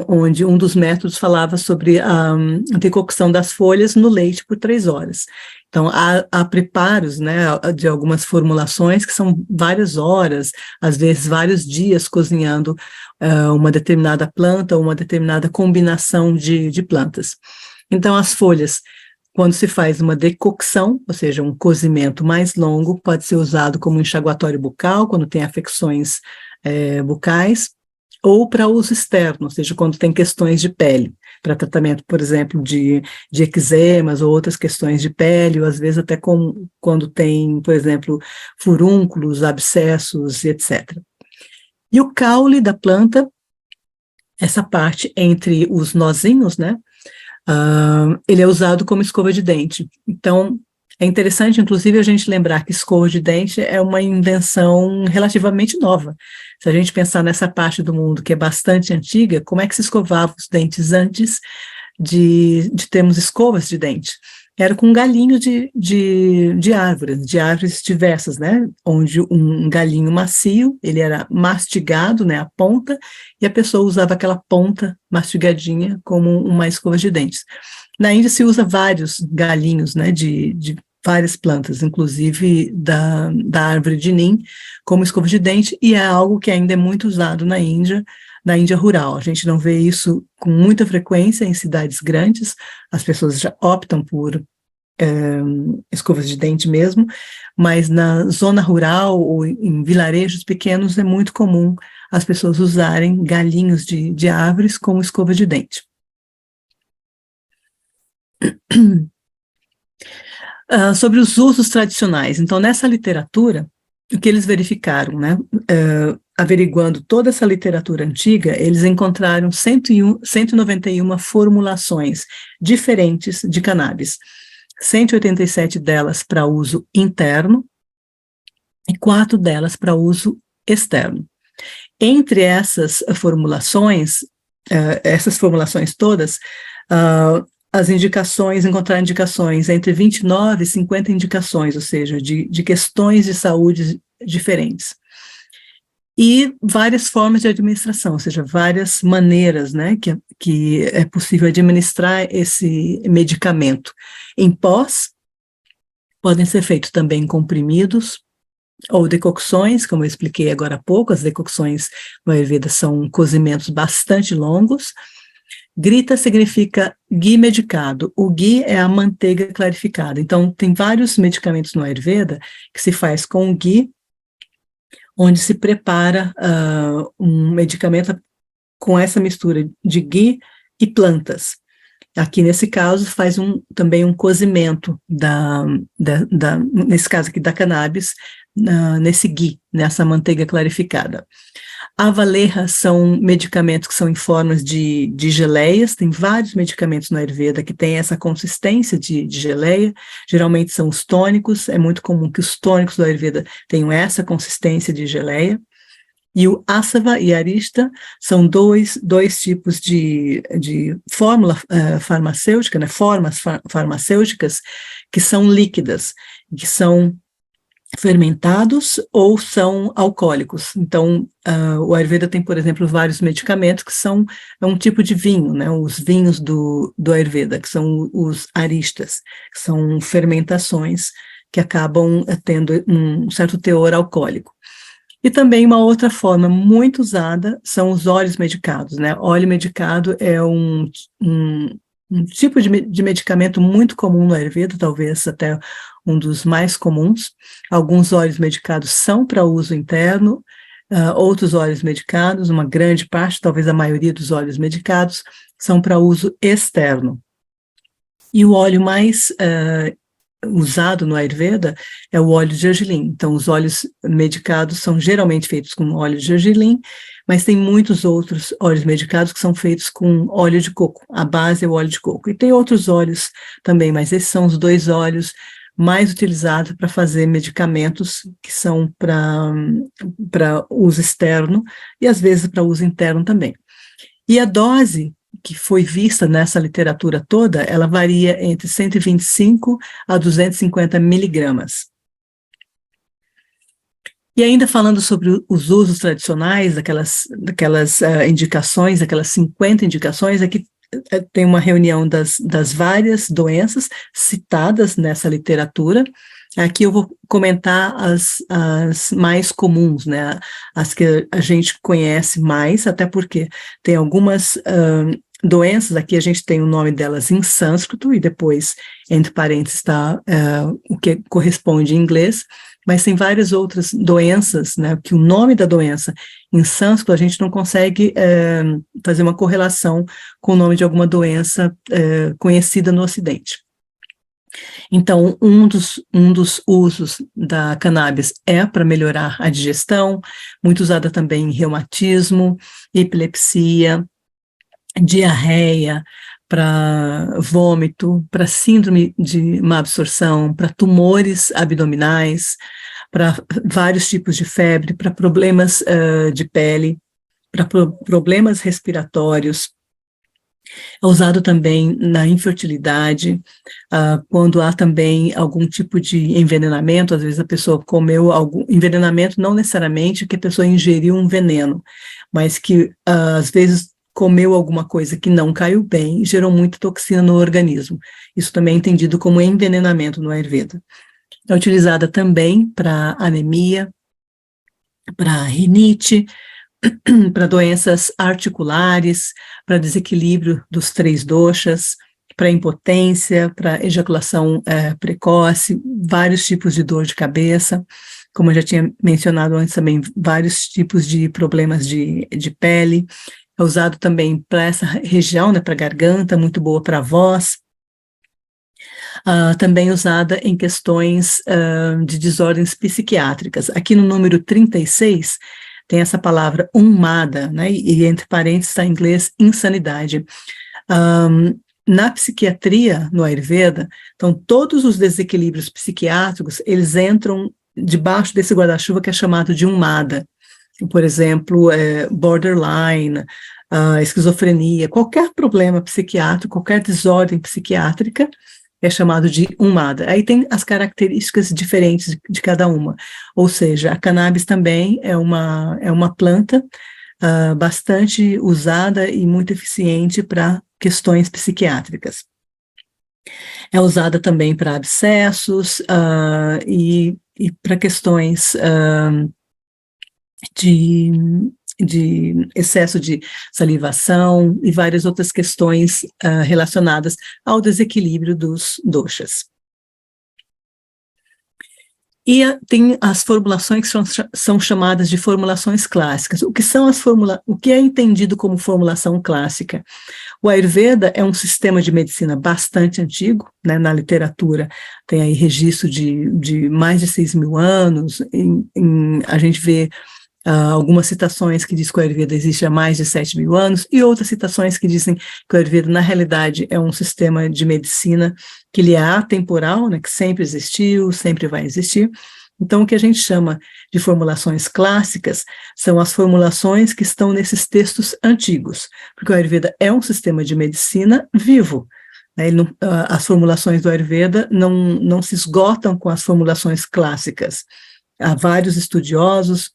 onde um dos métodos falava sobre a decocção das folhas no leite por 3 horas. Então, há preparos, né, de algumas formulações que são várias horas, às vezes vários dias cozinhando uma determinada planta ou uma determinada combinação de plantas. Então, as folhas, quando se faz uma decocção, ou seja, um cozimento mais longo, pode ser usado como enxaguatório bucal, quando tem afecções bucais, ou para uso externo, ou seja, quando tem questões de pele, para tratamento, por exemplo, de eczemas ou outras questões de pele, ou às vezes até quando tem, por exemplo, furúnculos, abscessos, etc. E o caule da planta, essa parte entre os nozinhos, né? Ele é usado como escova de dente. Então, é interessante, inclusive, a gente lembrar que escova de dente é uma invenção relativamente nova. Se a gente pensar nessa parte do mundo que é bastante antiga, como é que se escovava os dentes antes de termos escovas de dente? Era com galinho de árvores diversas, né? Onde um galinho macio, ele era mastigado, né, a ponta, e a pessoa usava aquela ponta mastigadinha como uma escova de dentes. Na Índia se usa vários galinhos, né, de várias plantas, inclusive da árvore de Neem, como escova de dente, e é algo que ainda é muito usado na Índia rural. A gente não vê isso com muita frequência em cidades grandes, as pessoas já optam por escovas de dente mesmo, mas na zona rural ou em vilarejos pequenos é muito comum as pessoas usarem galhinhos de árvores como escova de dente. Sobre os usos tradicionais. Então, nessa literatura, o que eles verificaram, né, averiguando toda essa literatura antiga, eles encontraram 191 formulações diferentes de cannabis, 187 delas para uso interno e 4 delas para uso externo. Entre essas formulações todas, as indicações, encontrar indicações entre 29 e 50 indicações, ou seja, de questões de saúde diferentes. E várias formas de administração, ou seja, várias maneiras, né, que é possível administrar esse medicamento. Em pós, podem ser feitos também comprimidos ou decocções, como eu expliquei agora há pouco. As decocções no Ayurveda são cozimentos bastante longos. Grita significa ghee medicado. O ghee é a manteiga clarificada. Então, tem vários medicamentos no Ayurveda que se faz com o ghee, onde se prepara um medicamento com essa mistura de ghee e plantas. Aqui, nesse caso, faz também um cozimento, nesse caso aqui, da cannabis, nesse ghee, nessa manteiga clarificada. Avalerra são medicamentos que são em formas de geleias. Tem vários medicamentos no Ayurveda que têm essa consistência de geleia, geralmente são os tônicos. É muito comum que os tônicos do Ayurveda tenham essa consistência de geleia. E o Asava e Arista são dois tipos de fórmula farmacêutica, né, formas farmacêuticas que são líquidas, que são fermentados ou são alcoólicos. Então, o Ayurveda tem, por exemplo, vários medicamentos que é um tipo de vinho, né, os vinhos do Ayurveda, que são os aristas, que são fermentações que acabam tendo um certo teor alcoólico. E também uma outra forma muito usada são os óleos medicados, né? Óleo medicado é um tipo de medicamento muito comum no Ayurveda, talvez até um dos mais comuns. Alguns óleos medicados são para uso interno, outros óleos medicados, uma grande parte, talvez a maioria dos óleos medicados, são para uso externo. E o óleo mais usado no Ayurveda é o óleo de gergelim. Então, os óleos medicados são geralmente feitos com óleo de gergelim, mas tem muitos outros óleos medicados que são feitos com óleo de coco. A base é o óleo de coco. E tem outros óleos também, mas esses são os 2 óleos mais utilizados para fazer medicamentos que são para uso externo e, às vezes, para uso interno também. E a dose que foi vista nessa literatura toda, ela varia entre 125 a 250 miligramas. E ainda falando sobre os usos tradicionais, daquelas indicações, aquelas 50 indicações, aqui tem uma reunião das várias doenças citadas nessa literatura. Aqui eu vou comentar as mais comuns, né, as que a gente conhece mais, até porque tem algumas doenças, aqui a gente tem o nome delas em sânscrito, e depois, entre parênteses, está o que corresponde em inglês, mas tem várias outras doenças, né, que o nome da doença em sânscrito a gente não consegue fazer uma correlação com o nome de alguma doença conhecida no Ocidente. Então, um dos usos da cannabis é para melhorar a digestão, muito usada também em reumatismo, epilepsia, diarreia, para vômito, para síndrome de má absorção, para tumores abdominais, para vários tipos de febre, para problemas de pele, para problemas respiratórios. É usado também na infertilidade, quando há também algum tipo de envenenamento. Às vezes a pessoa comeu algum envenenamento, não necessariamente que a pessoa ingeriu um veneno, mas que às vezes comeu alguma coisa que não caiu bem e gerou muita toxina no organismo. Isso também é entendido como envenenamento no Ayurveda. É utilizada também para anemia, para rinite, para doenças articulares, para desequilíbrio dos 3 doshas, para impotência, para ejaculação precoce, vários tipos de dor de cabeça, como eu já tinha mencionado antes também, vários tipos de problemas de pele. É usado também para essa região, né, para garganta, muito boa para a voz. Também usada em questões de desordens psiquiátricas. Aqui no número 36, tem essa palavra ummada, né, e entre parênteses está em inglês insanidade. Na psiquiatria, no Ayurveda, então todos os desequilíbrios psiquiátricos, eles entram debaixo desse guarda-chuva que é chamado de ummada. Por exemplo, borderline, esquizofrenia, qualquer problema psiquiátrico, qualquer desordem psiquiátrica é chamado de ummada. Aí tem as características diferentes de cada uma, ou seja, a cannabis também é uma planta bastante usada e muito eficiente para questões psiquiátricas. É usada também para abscessos e para questões de excesso de salivação e várias outras questões relacionadas ao desequilíbrio dos doshas. E tem as formulações que são chamadas de formulações clássicas. O que é entendido como formulação clássica? O Ayurveda é um sistema de medicina bastante antigo, né? Na literatura tem aí registro de mais de 6.000 anos, a gente vê algumas citações que diz que o Ayurveda existe há mais de 7.000 anos, e outras citações que dizem que o Ayurveda, na realidade, é um sistema de medicina que ele é atemporal, né, que sempre existiu, sempre vai existir. Então, o que a gente chama de formulações clássicas são as formulações que estão nesses textos antigos, porque o Ayurveda é um sistema de medicina vivo. Né, as formulações do Ayurveda não se esgotam com as formulações clássicas. Há vários estudiosos,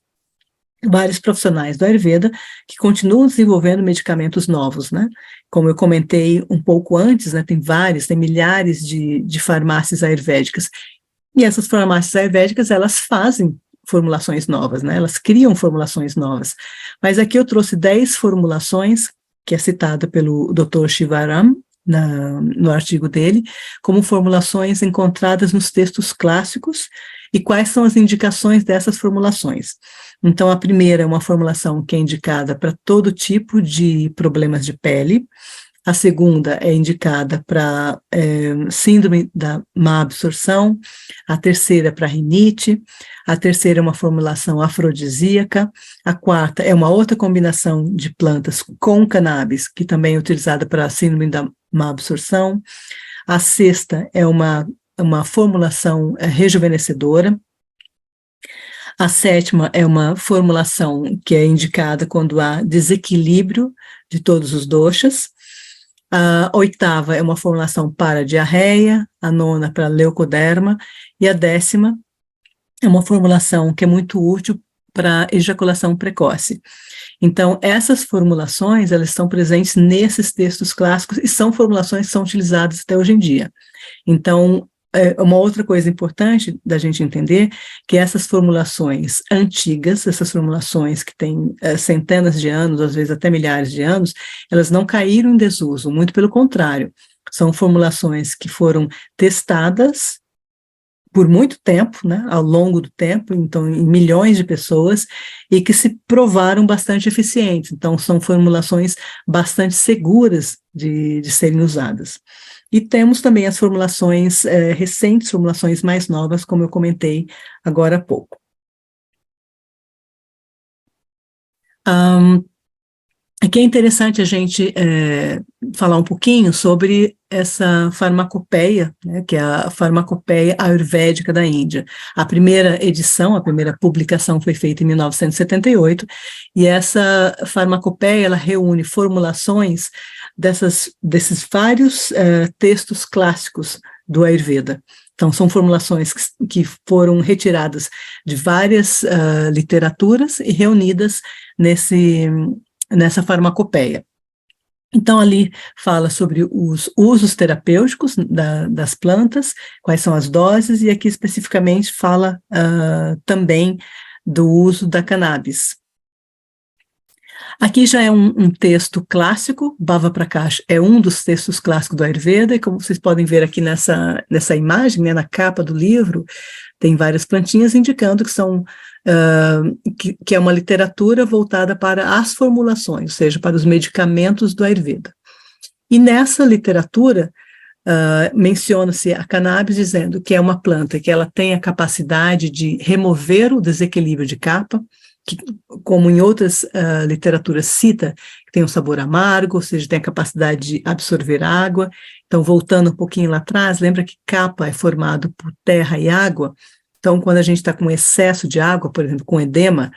vários profissionais do Ayurveda que continuam desenvolvendo medicamentos novos, né? Como eu comentei um pouco antes, né, tem milhares de farmácias ayurvédicas, e essas farmácias ayurvédicas, elas fazem formulações novas, né? Elas criam formulações novas. Mas aqui eu trouxe 10 formulações, que é citada pelo Dr. Shivaram, no artigo dele, como formulações encontradas nos textos clássicos, e quais são as indicações dessas formulações. Então, a primeira é uma formulação que é indicada para todo tipo de problemas de pele. A segunda é indicada para síndrome da má absorção. A terceira é para rinite. A terceira é uma formulação afrodisíaca. A quarta é uma outra combinação de plantas com cannabis, que também é utilizada para síndrome da má absorção. A sexta é uma formulação rejuvenescedora. A sétima é uma formulação que é indicada quando há desequilíbrio de todos os doshas. A oitava é uma formulação para diarreia, a nona para leucoderma, e a 10ª é uma formulação que é muito útil para ejaculação precoce. Então, essas formulações, elas estão presentes nesses textos clássicos e são formulações que são utilizadas até hoje em dia. Então, uma outra coisa importante da gente entender que essas formulações antigas, essas formulações que têm centenas de anos, às vezes até milhares de anos, elas não caíram em desuso, muito pelo contrário, são formulações que foram testadas por muito tempo, né, ao longo do tempo, então em milhões de pessoas, e que se provaram bastante eficientes. Então são formulações bastante seguras de serem usadas. E temos também as formulações recentes, formulações mais novas, como eu comentei agora há pouco. Aqui é interessante a gente falar um pouquinho sobre essa farmacopeia, né, que é a farmacopeia ayurvédica da Índia. A primeira edição, a primeira publicação foi feita em 1978, e essa farmacopeia, ela reúne formulações desses vários textos clássicos do Ayurveda. Então, são formulações que foram retiradas de várias literaturas e reunidas nessa farmacopeia. Então, ali fala sobre os usos terapêuticos das plantas, quais são as doses, e aqui especificamente fala também do uso da cannabis. Aqui já é um texto clássico, Bhava Prakash é um dos textos clássicos do Ayurveda, e como vocês podem ver aqui nessa imagem, né, na capa do livro, tem várias plantinhas indicando que são que é uma literatura voltada para as formulações, ou seja, para os medicamentos do Ayurveda. E nessa literatura menciona-se a cannabis dizendo que é uma planta que ela tem a capacidade de remover o desequilíbrio de kapha, que, como em outras literaturas cita, que tem um sabor amargo, ou seja, tem a capacidade de absorver água. Então, voltando um pouquinho lá atrás, lembra que kapha é formado por terra e água. Então, quando a gente está com excesso de água, por exemplo, com edema,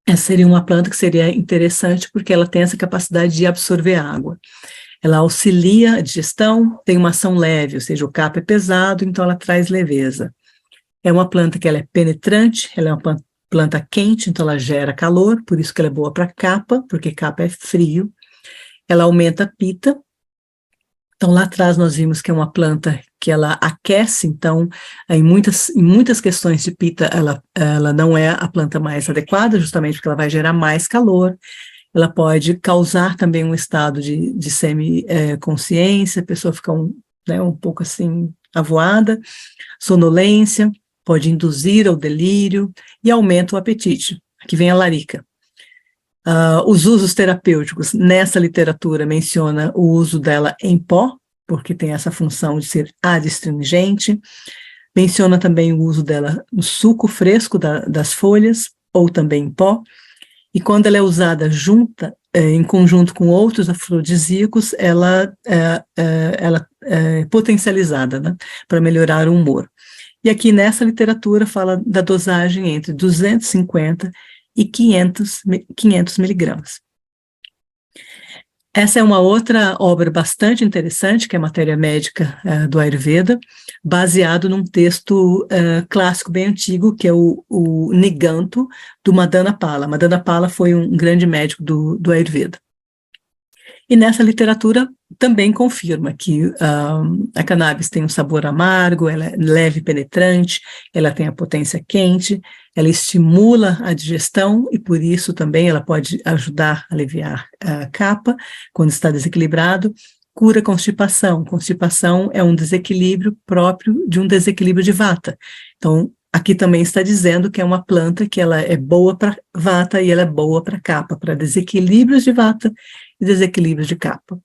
essa seria uma planta que seria interessante porque ela tem essa capacidade de absorver água. Ela auxilia a digestão, tem uma ação leve, ou seja, o kapha é pesado, então ela traz leveza. É uma planta que ela é penetrante, ela é uma planta quente, então ela gera calor, por isso que ela é boa para kapha, porque kapha é frio. Ela aumenta a pita. Então lá atrás nós vimos que é uma planta que ela aquece, então em muitas questões de pita ela não é a planta mais adequada, justamente porque ela vai gerar mais calor. Ela pode causar também um estado de semi-consciência, a pessoa fica um pouco assim avoada, sonolência, pode induzir ao delírio e aumenta o apetite. Aqui vem a larica. Os usos terapêuticos, nessa literatura menciona o uso dela em pó, porque tem essa função de ser adstringente. Menciona também o uso dela no suco fresco das folhas, ou também em pó. E quando ela é usada em conjunto com outros afrodisíacos, ela é potencializada, né, para melhorar o humor. E aqui nessa literatura fala da dosagem entre 250 e 500 miligramas. Essa é uma outra obra bastante interessante, que é a matéria médica do Ayurveda, baseado num texto clássico bem antigo, que é o Niganto, do Madanapala. Madanapala foi um grande médico do Ayurveda. E nessa literatura também confirma que a cannabis tem um sabor amargo, ela é leve e penetrante, ela tem a potência quente, ela estimula a digestão e por isso também ela pode ajudar a aliviar a kapha quando está desequilibrado, cura constipação. Constipação é um desequilíbrio próprio de um desequilíbrio de vata. Então, aqui também está dizendo que é uma planta que ela é boa para vata e ela é boa para kapha, para desequilíbrios de vata e desequilíbrios de kapha.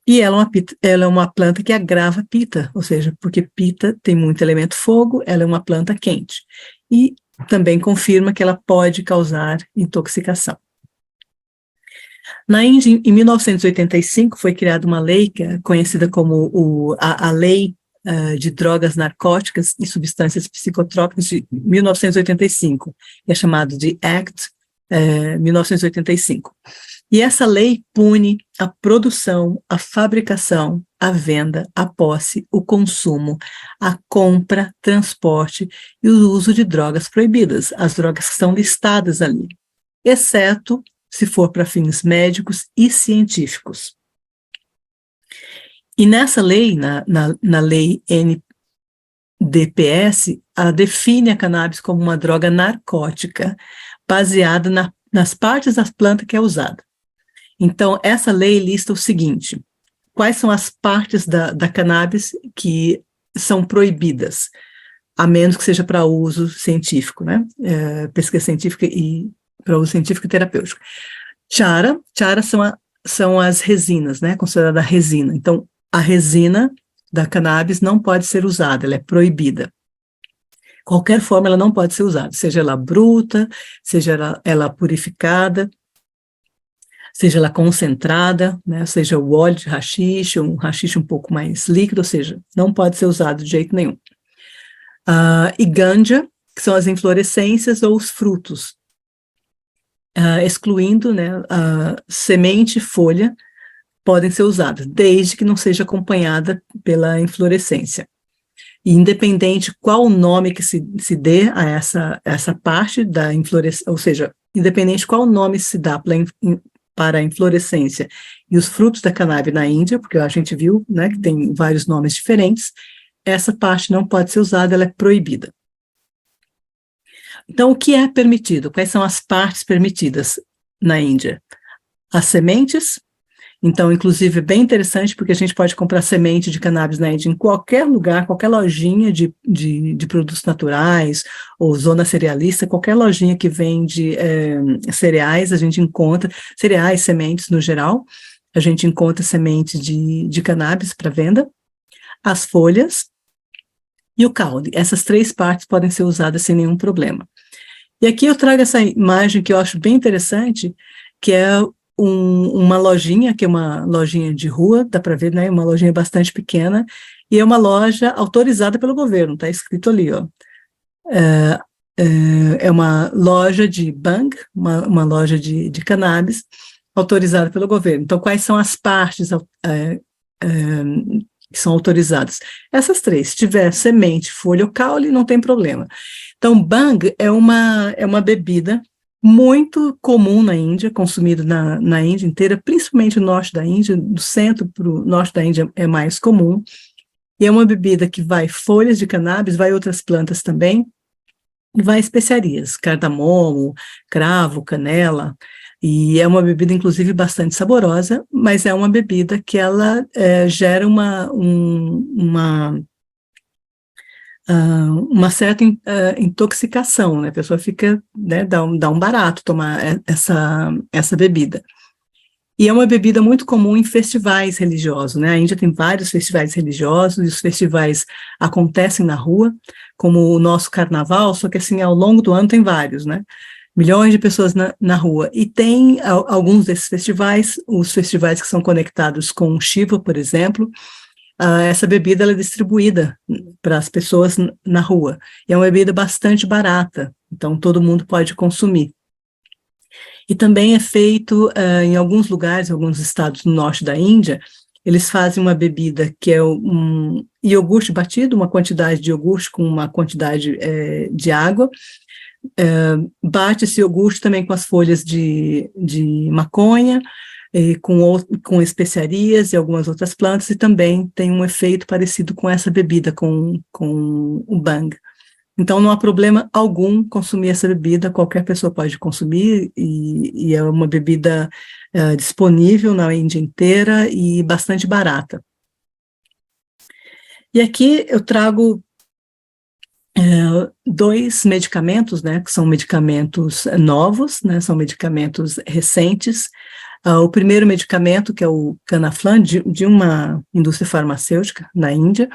E ela é uma planta que agrava pita, ou seja, porque pita tem muito elemento fogo, ela é uma planta quente. E também confirma que ela pode causar intoxicação. Na Índia, em 1985, foi criada uma lei que é conhecida como a Lei de Drogas Narcóticas e Substâncias Psicotrópicas de 1985, que é chamado de Act 1985. E essa lei pune a produção, a fabricação, a venda, a posse, o consumo, a compra, transporte e o uso de drogas proibidas, as drogas que são listadas ali, exceto se for para fins médicos e científicos. E nessa lei, na lei NDPS, ela define a cannabis como uma droga narcótica, baseada nas partes da planta que é usada. Então, essa lei lista o seguinte: quais são as partes da cannabis que são proibidas, a menos que seja para uso científico, né? Pesquisa científica e para uso científico e terapêutico. Chara são as resinas, né? Considerada resina. Então, a resina da cannabis não pode ser usada, ela é proibida. Qualquer forma ela não pode ser usada, seja ela bruta, seja ela purificada, seja ela concentrada, né, seja o óleo de haxixe, um haxixe um pouco mais líquido, ou seja, não pode ser usado de jeito nenhum. E ganja, que são as inflorescências ou os frutos, excluindo, né, semente e folha, podem ser usadas, desde que não seja acompanhada pela inflorescência. E independente qual o nome que se dê a essa parte da inflorescência, ou seja, independente qual o nome se dá para a inflorescência e os frutos da cannabis na Índia, porque a gente viu, né, que tem vários nomes diferentes, essa parte não pode ser usada, ela é proibida. Então, o que é permitido? Quais são as partes permitidas? na Índia? As sementes. Então, inclusive, é bem interessante, porque a gente pode comprar semente de cannabis na Índia em qualquer lugar, qualquer lojinha de produtos naturais, ou zona cerealista, qualquer lojinha que vende cereais, a gente encontra, cereais, sementes no geral, a gente encontra sementes de cannabis para venda, as folhas e o caule. Essas 3 partes podem ser usadas sem nenhum problema. E aqui eu trago essa imagem que eu acho bem interessante, que é uma lojinha, que é uma lojinha de rua, dá para ver, né, uma lojinha bastante pequena, e é uma loja autorizada pelo governo, está escrito ali, ó. É uma loja de bang, uma loja de cannabis, autorizada pelo governo. Então, quais são as partes que são autorizadas? Essas 3, se tiver semente, folha ou caule, não tem problema. Então, bang é uma bebida muito comum na Índia, consumida na Índia inteira, principalmente no norte da Índia, do centro para o norte da Índia é mais comum, e é uma bebida que vai folhas de cannabis, vai outras plantas também, e vai especiarias, cardamomo, cravo, canela, e é uma bebida, inclusive, bastante saborosa, mas é uma bebida que ela gera uma certa intoxicação, né? A pessoa fica, né, dá um barato tomar essa bebida. E é uma bebida muito comum em festivais religiosos, né? A Índia tem vários festivais religiosos, e os festivais acontecem na rua, como o nosso carnaval, só que assim, ao longo do ano tem vários, né? Milhões de pessoas na rua. E tem alguns desses festivais, os festivais que são conectados com Shiva, por exemplo, essa bebida ela é distribuída para as pessoas na rua. E é uma bebida bastante barata, então todo mundo pode consumir. E também é feito em alguns lugares, alguns estados no norte da Índia, eles fazem uma bebida que é um iogurte batido, uma quantidade de iogurte com uma quantidade de água, bate esse iogurte também com as folhas de maconha, com especiarias e algumas outras plantas, e também tem um efeito parecido com essa bebida, com o bang. Então, não há problema algum consumir essa bebida, qualquer pessoa pode consumir, e é uma bebida disponível na Índia inteira e bastante barata. E aqui eu trago 2 medicamentos, né, que são medicamentos novos, né, são medicamentos recentes. O primeiro medicamento, que é o Canaflan, de uma indústria farmacêutica na Índia,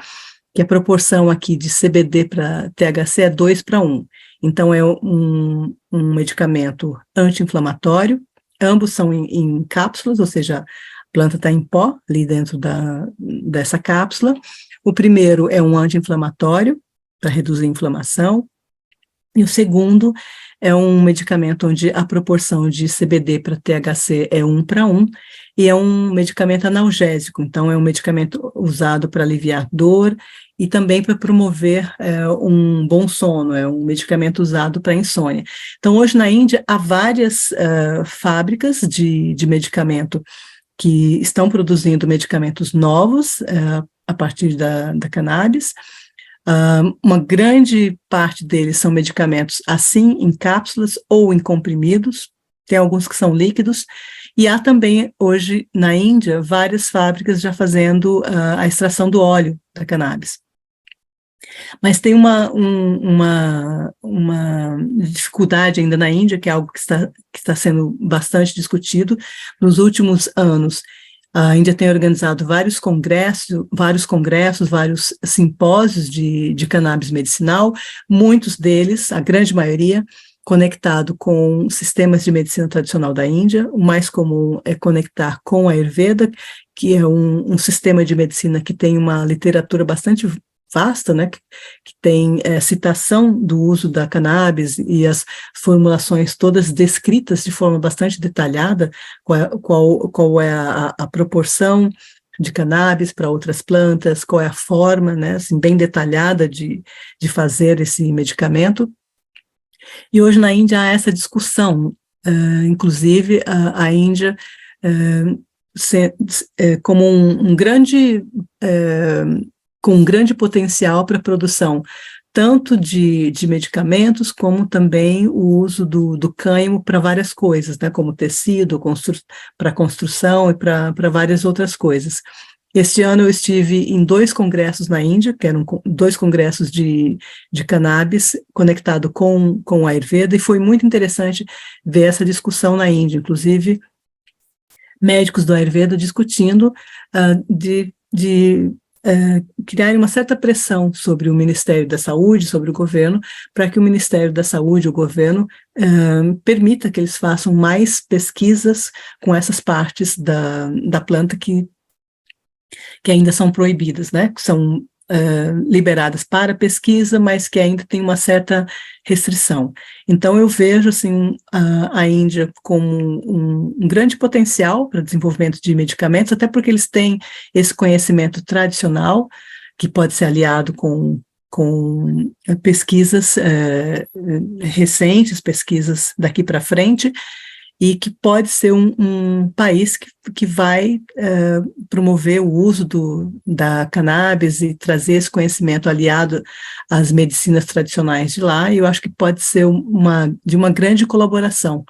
que a proporção aqui de CBD para THC é 2:1. Então, é um medicamento anti-inflamatório, ambos são em cápsulas, ou seja, a planta está em pó, ali dentro dessa cápsula. O primeiro é um anti-inflamatório, para reduzir a inflamação, e o segundo é um medicamento onde a proporção de CBD para THC é 1:1, e é um medicamento analgésico, então é um medicamento usado para aliviar dor e também para promover um bom sono, é um medicamento usado para insônia. Então, hoje na Índia há várias fábricas de medicamento que estão produzindo medicamentos novos a partir da cannabis. Uma grande parte deles são medicamentos assim, em cápsulas ou em comprimidos, tem alguns que são líquidos, e há também hoje na Índia várias fábricas já fazendo a extração do óleo da cannabis. Mas tem uma dificuldade ainda na Índia, que é algo que está sendo bastante discutido nos últimos anos. A Índia tem organizado vários congressos, vários simpósios de cannabis medicinal, muitos deles, a grande maioria, conectado com sistemas de medicina tradicional da Índia. O mais comum é conectar com a Ayurveda, que é um sistema de medicina que tem uma literatura bastante vasta, né, que tem citação do uso da cannabis e as formulações todas descritas de forma bastante detalhada, qual é a proporção de cannabis para outras plantas, qual é a forma, né, assim, bem detalhada de fazer esse medicamento. E hoje na Índia há essa discussão, inclusive a Índia como com um grande potencial para a produção tanto de medicamentos, como também o uso do cânhamo para várias coisas, né, como tecido, para construção e para várias outras coisas. Este ano eu estive em 2 congressos na Índia, que eram 2 congressos de cannabis conectado com a Ayurveda, e foi muito interessante ver essa discussão na Índia, inclusive médicos do Ayurveda discutindo de criar uma certa pressão sobre o Ministério da Saúde, sobre o governo, para que o Ministério da Saúde, o governo, permita que eles façam mais pesquisas com essas partes da planta que ainda são proibidas, né? Que são liberadas para pesquisa, mas que ainda tem uma certa restrição. Então, eu vejo assim, a Índia como um grande potencial para o desenvolvimento de medicamentos, até porque eles têm esse conhecimento tradicional, que pode ser aliado com pesquisas recentes, pesquisas daqui para frente, e que pode ser um país que vai promover o uso da cannabis e trazer esse conhecimento aliado às medicinas tradicionais de lá, e eu acho que pode ser de uma grande colaboração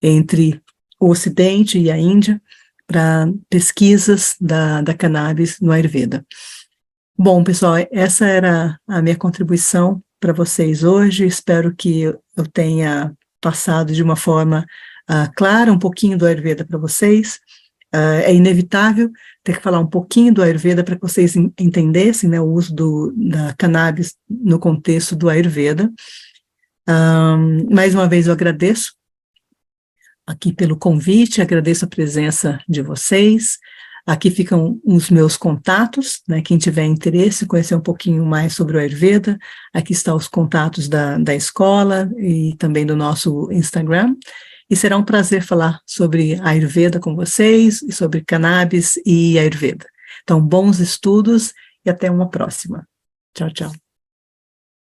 entre o Ocidente e a Índia para pesquisas da cannabis no Ayurveda. Bom, pessoal, essa era a minha contribuição para vocês hoje, espero que eu tenha passado de uma forma clara, um pouquinho do Ayurveda para vocês. É inevitável ter que falar um pouquinho do Ayurveda para que vocês entendessem, né, o uso da cannabis no contexto do Ayurveda. Mais uma vez eu agradeço aqui pelo convite, agradeço a presença de vocês. Aqui ficam os meus contatos, né, quem tiver interesse em conhecer um pouquinho mais sobre o Ayurveda, aqui estão os contatos da escola e também do nosso Instagram. E será um prazer falar sobre Ayurveda com vocês, e sobre cannabis e Ayurveda. Então, bons estudos e até uma próxima. Tchau, tchau.